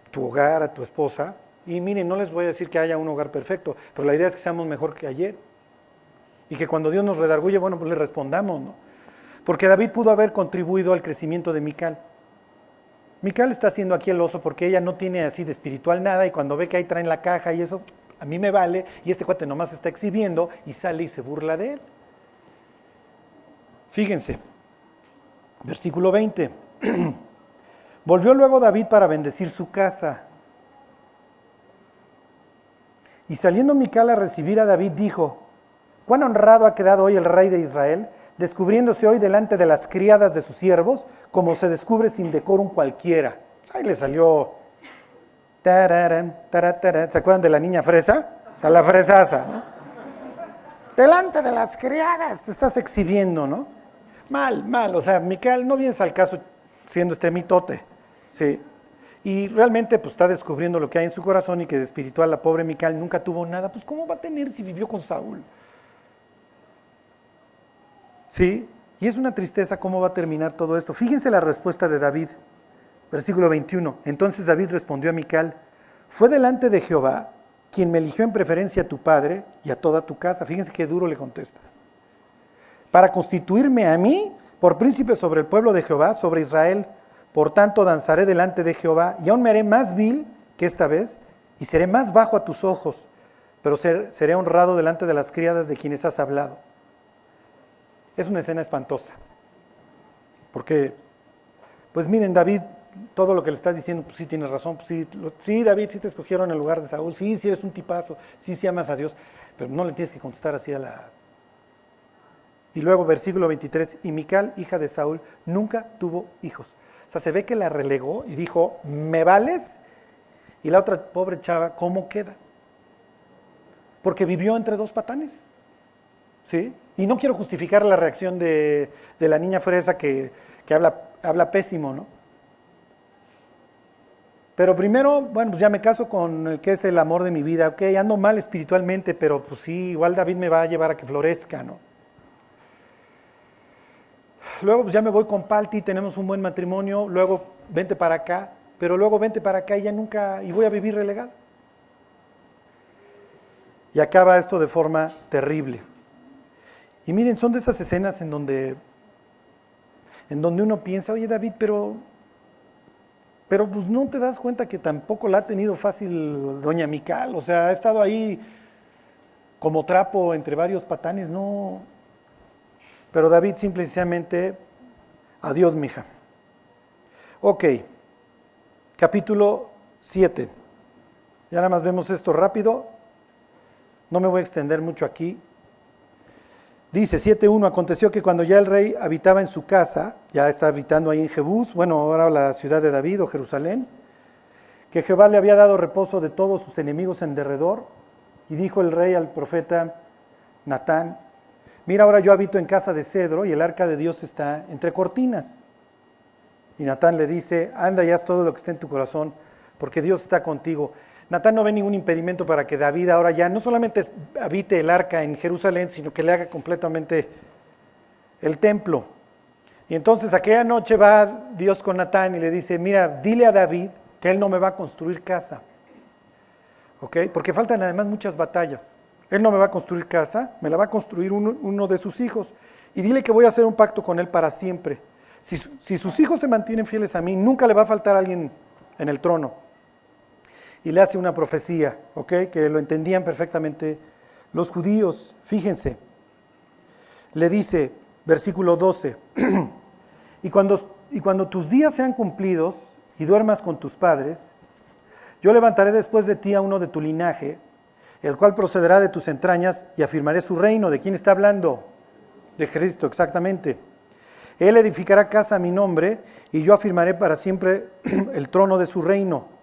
tu hogar, a tu esposa, y miren, no les voy a decir que haya un hogar perfecto, pero la idea es que seamos mejor que ayer. Y que cuando Dios nos redarguye, bueno, pues le respondamos, ¿no? Porque David pudo haber contribuido al crecimiento de Mical. Mical está haciendo aquí el oso porque ella no tiene así de espiritual nada, y cuando ve que ahí traen la caja y eso, a mí me vale, y este cuate nomás está exhibiendo y sale y se burla de él. Fíjense, versículo 20. Volvió luego David para bendecir su casa. Y saliendo Mical a recibir a David, dijo, cuán honrado ha quedado hoy el rey de Israel, descubriéndose hoy delante de las criadas de sus siervos, como se descubre sin decorum cualquiera. Ahí le salió, tararán, taratarán. ¿Se acuerdan de la niña fresa? O sea, la fresaza, ¿no? Delante de las criadas te estás exhibiendo, ¿no? Mal, o sea, Mical, no vienes al caso siendo mitote, ¿sí? Y realmente pues está descubriendo lo que hay en su corazón, y que de espiritual la pobre Mical nunca tuvo nada. Pues ¿cómo va a tener si vivió con Saúl? ¿Sí? Y es una tristeza cómo va a terminar todo esto. Fíjense la respuesta de David, versículo 21. Entonces David respondió a Mical, fue delante de Jehová quien me eligió en preferencia a tu padre y a toda tu casa. Fíjense qué duro le contesta. Para constituirme a mí por príncipe sobre el pueblo de Jehová, sobre Israel. Por tanto danzaré delante de Jehová, y aún me haré más vil que esta vez, y seré más bajo a tus ojos, pero seré honrado delante de las criadas de quienes has hablado. Es una escena espantosa, porque, pues miren, David, todo lo que le está diciendo, pues sí tiene razón, pues sí, David, sí te escogieron en lugar de Saúl, sí eres un tipazo, sí amas a Dios, pero no le tienes que contestar así a la... Y luego versículo 23, y Mical, hija de Saúl, nunca tuvo hijos. O sea, se ve que la relegó y dijo, ¿me vales? Y la otra pobre chava, ¿cómo queda? Porque vivió entre dos patanes, ¿sí? Y no quiero justificar la reacción de la niña fresa que habla pésimo, ¿no? Pero primero, bueno, pues ya me caso con el que es el amor de mi vida. Ok, ando mal espiritualmente, pero pues sí, igual David me va a llevar a que florezca, ¿no? Luego pues ya me voy con Palti, tenemos un buen matrimonio, luego vente para acá, pero luego vente para acá y ya nunca, y voy a vivir relegado. Y acaba esto de forma terrible. Y miren, son de esas escenas en donde uno piensa, oye David, pero pues no te das cuenta que tampoco la ha tenido fácil doña Mical, o sea, ha estado ahí como trapo entre varios patanes, no. Pero David simple y sencillamente, adiós, mija. Ok, capítulo 7. Ya nada más vemos esto rápido. No me voy a extender mucho aquí. Dice 7:1, aconteció que cuando ya el rey habitaba en su casa, ya está habitando ahí en Jebús, bueno, ahora la ciudad de David o Jerusalén, que Jehová le había dado reposo de todos sus enemigos en derredor, y dijo el rey al profeta Natán, mira, ahora yo habito en casa de cedro y el arca de Dios está entre cortinas. Y Natán le dice, anda y haz todo lo que esté en tu corazón, porque Dios está contigo. Natán no ve ningún impedimento para que David ahora ya no solamente habite el arca en Jerusalén, sino que le haga completamente el templo. Y entonces aquella noche va Dios con Natán y le dice, mira, dile a David que él no me va a construir casa. ¿Ok? Porque faltan además muchas batallas. Él no me va a construir casa, me la va a construir uno de sus hijos. Y dile que voy a hacer un pacto con él para siempre. Si sus hijos se mantienen fieles a mí, nunca le va a faltar alguien en el trono. Y le hace una profecía, ¿ok? Que lo entendían perfectamente los judíos. Fíjense, le dice, versículo 12, y cuando tus días sean cumplidos y duermas con tus padres, yo levantaré después de ti a uno de tu linaje, el cual procederá de tus entrañas y afirmaré su reino. ¿De quién está hablando? De Cristo, exactamente. Él edificará casa a mi nombre y yo afirmaré para siempre el trono de su reino.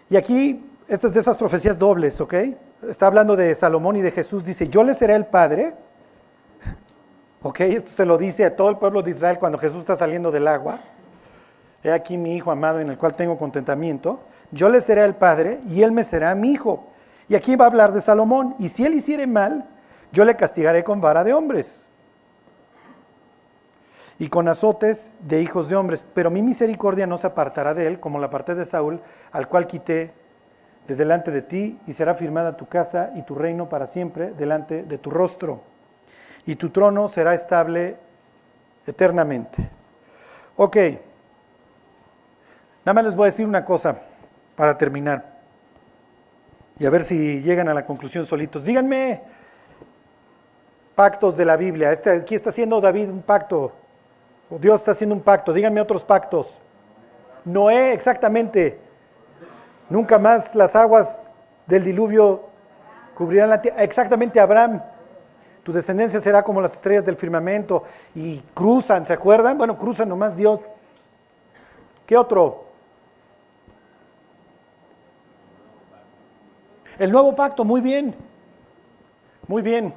Y aquí, esta es de esas profecías dobles, ¿ok? Está hablando de Salomón y de Jesús, dice, yo le seré el Padre, ¿ok? Esto se lo dice a todo el pueblo de Israel cuando Jesús está saliendo del agua. He aquí mi Hijo amado en el cual tengo contentamiento. Yo le seré el Padre y él me será mi Hijo. Y aquí va a hablar de Salomón. Y si él hiciere mal, yo le castigaré con vara de hombres y con azotes de hijos de hombres, pero mi misericordia no se apartará de él, como la aparté de Saúl, al cual quité de delante de ti, y será firmada tu casa y tu reino para siempre delante de tu rostro, y tu trono será estable eternamente. Ok, nada más les voy a decir una cosa para terminar, y a ver si llegan a la conclusión solitos. Díganme, pactos de la Biblia. Aquí está haciendo David un pacto. Dios está haciendo un pacto, díganme otros pactos. Noé, exactamente. Nunca más las aguas del diluvio cubrirán la tierra. Exactamente, Abraham. Tu descendencia será como las estrellas del firmamento. Y cruzan, ¿se acuerdan? Bueno, cruzan nomás Dios. ¿Qué otro? El nuevo pacto, muy bien. Muy bien.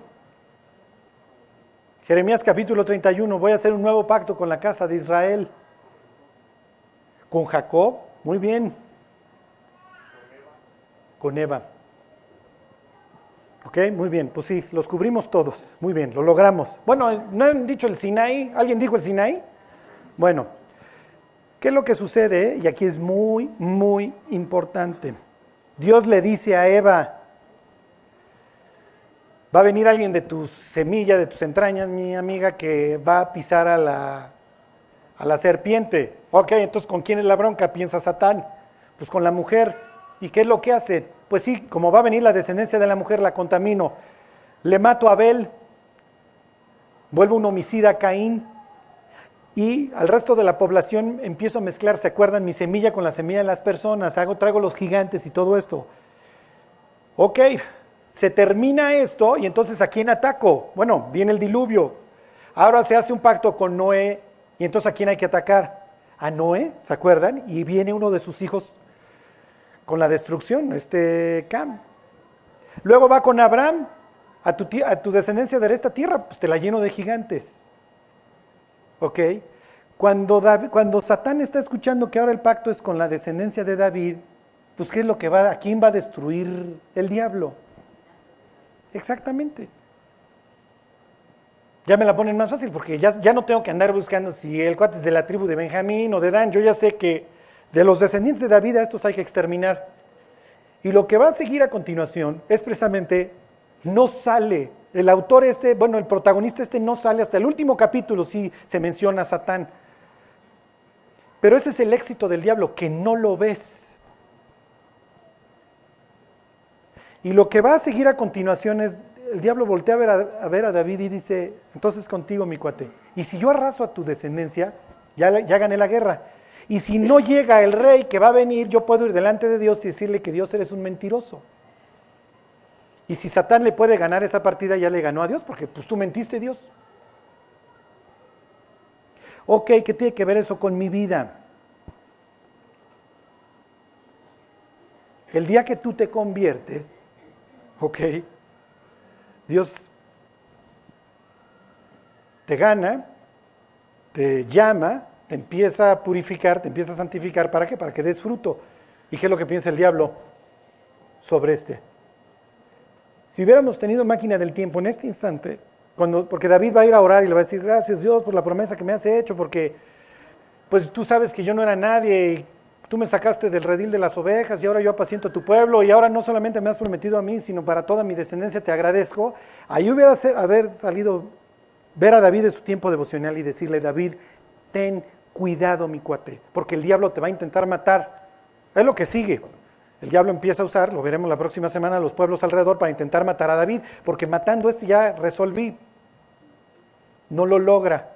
Jeremías capítulo 31, voy a hacer un nuevo pacto con la casa de Israel. Con Jacob, muy bien. Con Eva. Ok, muy bien, pues sí, los cubrimos todos. Muy bien, lo logramos. Bueno, ¿no han dicho el Sinaí? ¿Alguien dijo el Sinaí? Bueno, ¿qué es lo que sucede? Y aquí es muy, muy importante. Dios le dice a Eva, va a venir alguien de tu semilla, de tus entrañas, mi amiga, que va a pisar a la serpiente. Ok, entonces ¿con quién es la bronca? Piensa Satán. Pues con la mujer. ¿Y qué es lo que hace? Pues sí, como va a venir la descendencia de la mujer, la contamino. Le mato a Abel, vuelvo un homicida a Caín, y al resto de la población empiezo a mezclar, ¿se acuerdan? Mi semilla con la semilla de las personas, traigo los gigantes y todo esto. Ok, se termina esto y entonces ¿a quién ataco? Bueno, viene el diluvio. Ahora se hace un pacto con Noé y entonces ¿a quién hay que atacar? A Noé, ¿se acuerdan? Y viene uno de sus hijos con la destrucción, Cam. Luego va con Abraham, a tu descendencia de esta tierra, pues te la lleno de gigantes. ¿Ok? Cuando Satán está escuchando que ahora el pacto es con la descendencia de David, pues ¿qué es lo que va? ¿A quién va a destruir el diablo? Exactamente. Ya me la ponen más fácil porque ya no tengo que andar buscando si el cuate es de la tribu de Benjamín o de Dan. Yo ya sé que de los descendientes de David a estos hay que exterminar. Y lo que va a seguir a continuación es precisamente, no sale, el autor el protagonista no sale hasta el último capítulo, sí se menciona a Satán. Pero ese es el éxito del diablo, que no lo ves. Y lo que va a seguir a continuación el diablo voltea a ver a David y dice, entonces contigo, mi cuate. Y si yo arraso a tu descendencia, ya gané la guerra. Y si no llega el rey que va a venir, yo puedo ir delante de Dios y decirle que Dios eres un mentiroso. Y si Satán le puede ganar esa partida, ya le ganó a Dios, porque pues tú mentiste, Dios. Ok, ¿qué tiene que ver eso con mi vida? El día que tú te conviertes, ok, Dios te gana, te llama, te empieza a purificar, te empieza a santificar. ¿Para qué? Para que des fruto. ¿Y qué es lo que piensa el diablo sobre este? Si hubiéramos tenido máquina del tiempo en este instante, porque David va a ir a orar y le va a decir, gracias Dios por la promesa que me has hecho, porque pues tú sabes que yo no era nadie y tú me sacaste del redil de las ovejas y ahora yo apaciento a tu pueblo y ahora no solamente me has prometido a mí, sino para toda mi descendencia te agradezco. Ahí hubiera haber salido, ver a David en su tiempo devocional y decirle, David, ten cuidado mi cuate, porque el diablo te va a intentar matar. Es lo que sigue. El diablo empieza a usar, lo veremos la próxima semana, los pueblos alrededor para intentar matar a David, porque matando a este ya resolví. No lo logra.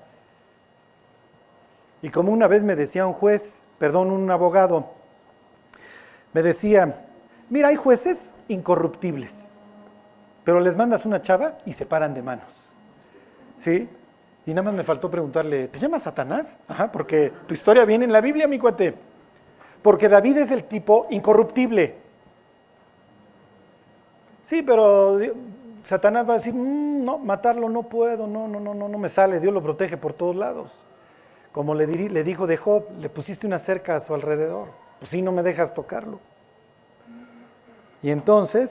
Y como una vez me decía un abogado, me decía, mira, hay jueces incorruptibles, pero les mandas una chava y se paran de manos. ¿Sí? Y nada más me faltó preguntarle, ¿te llamas Satanás? Ajá, porque tu historia viene en la Biblia, mi cuate. Porque David es el tipo incorruptible. Sí, pero Satanás va a decir, no, matarlo no puedo, no me sale, Dios lo protege por todos lados. Como le dijo de Job, le pusiste una cerca a su alrededor, pues sí, no me dejas tocarlo. Y entonces,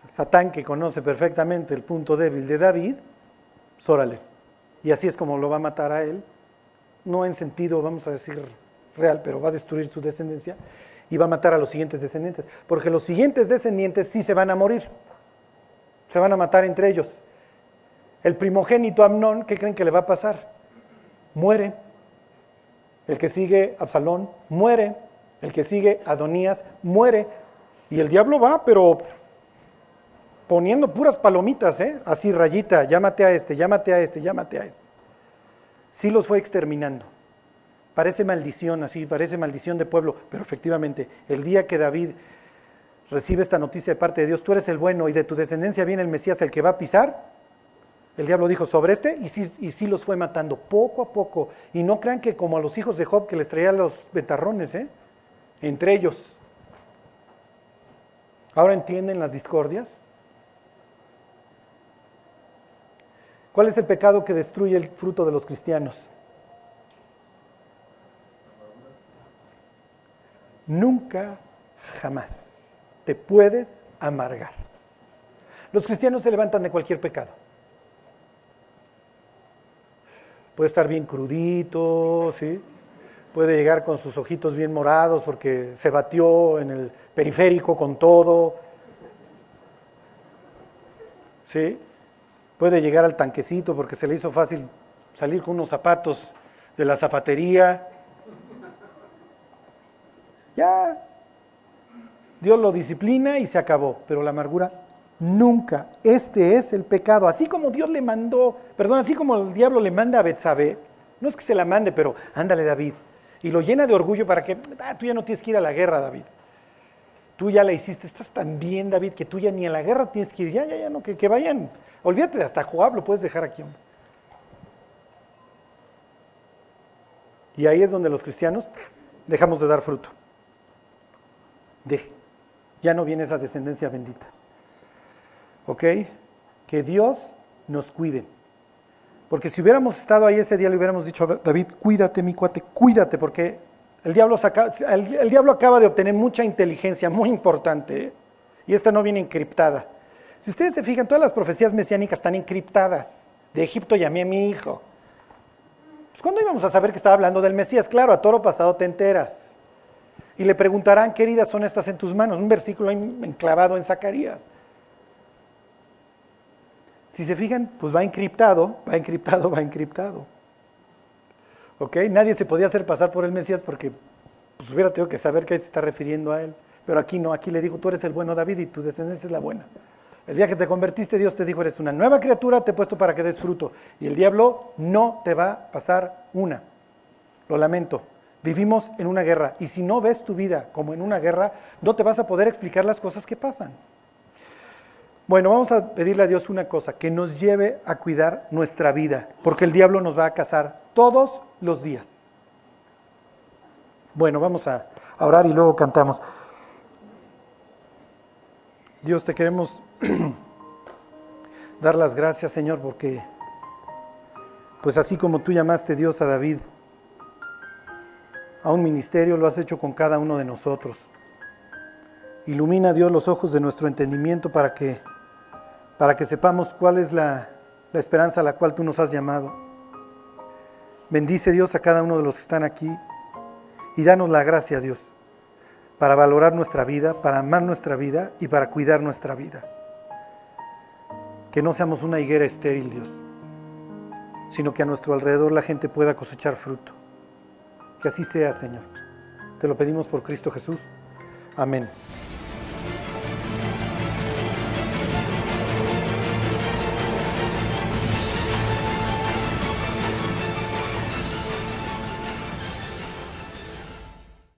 Satán, que conoce perfectamente el punto débil de David, pues órale. Y así es como lo va a matar a él. No en sentido, vamos a decir, real, pero va a destruir su descendencia y va a matar a los siguientes descendientes. Porque los siguientes descendientes sí se van a morir. Se van a matar entre ellos. El primogénito Amnón, ¿qué creen que le va a pasar? Muere. El que sigue Absalón, muere. El que sigue Adonías, muere. Y el diablo va, pero poniendo puras palomitas, así rayita, llámate a este, llámate a este, llámate a este. Sí los fue exterminando. Parece maldición así, parece maldición de pueblo, pero efectivamente, el día que David recibe esta noticia de parte de Dios, tú eres el bueno y de tu descendencia viene el Mesías, el que va a pisar, el diablo dijo sobre este y sí los fue matando poco a poco. Y no crean que como a los hijos de Job que les traía los ventarrones, entre ellos. ¿Ahora entienden las discordias? ¿Cuál es el pecado que destruye el fruto de los cristianos? Nunca, jamás te puedes amargar. Los cristianos se levantan de cualquier pecado. Puede estar bien crudito, ¿sí? Puede llegar con sus ojitos bien morados porque se batió en el periférico con todo, ¿sí? Puede llegar al tanquecito porque se le hizo fácil salir con unos zapatos de la zapatería. Ya, Dios lo disciplina y se acabó, pero la amargura nunca. Este es el pecado. Así como Dios le mandó, así como el diablo le manda a Betsabé, no es que se la mande, pero ándale David, y lo llena de orgullo para que, tú ya no tienes que ir a la guerra, David. Tú ya la hiciste, estás tan bien, David, que tú ya ni a la guerra tienes que ir, ya, no, que vayan. Olvídate de hasta Joab, lo puedes dejar aquí, hombre. Y ahí es donde los cristianos dejamos de dar fruto. Ya no viene esa descendencia bendita. ¿Ok? Que Dios nos cuide. Porque si hubiéramos estado ahí ese día, le hubiéramos dicho a David, cuídate mi cuate, cuídate, porque el diablo acaba de obtener mucha inteligencia, muy importante, y esta no viene encriptada. Si ustedes se fijan, todas las profecías mesiánicas están encriptadas. De Egipto llamé a mi hijo. Pues ¿cuándo íbamos a saber que estaba hablando del Mesías? Claro, a toro pasado te enteras. Y le preguntarán, ¿qué heridas son estas en tus manos? Un versículo enclavado en Zacarías. Si se fijan, pues va encriptado. ¿Ok? Nadie se podía hacer pasar por el Mesías porque pues, hubiera tenido que saber que se está refiriendo a él. Pero aquí no, aquí le dijo, tú eres el bueno David y tu descendencia es la buena. El día que te convertiste, Dios te dijo, eres una nueva criatura, te he puesto para que des fruto. Y el diablo no te va a pasar una. Lo lamento. Vivimos en una guerra. Y si no ves tu vida como en una guerra, no te vas a poder explicar las cosas que pasan. Bueno, vamos a pedirle a Dios una cosa, que nos lleve a cuidar nuestra vida, porque el diablo nos va a cazar todos los días. Bueno, vamos a orar y luego cantamos. Dios, te queremos dar las gracias, Señor, porque pues así como tú llamaste, Dios, a David a un ministerio, lo has hecho con cada uno de nosotros. Ilumina, Dios, los ojos de nuestro entendimiento para que sepamos cuál es la esperanza a la cual tú nos has llamado. Bendice, Dios, a cada uno de los que están aquí y danos la gracia, Dios, para valorar nuestra vida, para amar nuestra vida y para cuidar nuestra vida. Que no seamos una higuera estéril, Dios, sino que a nuestro alrededor la gente pueda cosechar fruto. Que así sea, Señor. Te lo pedimos por Cristo Jesús. Amén.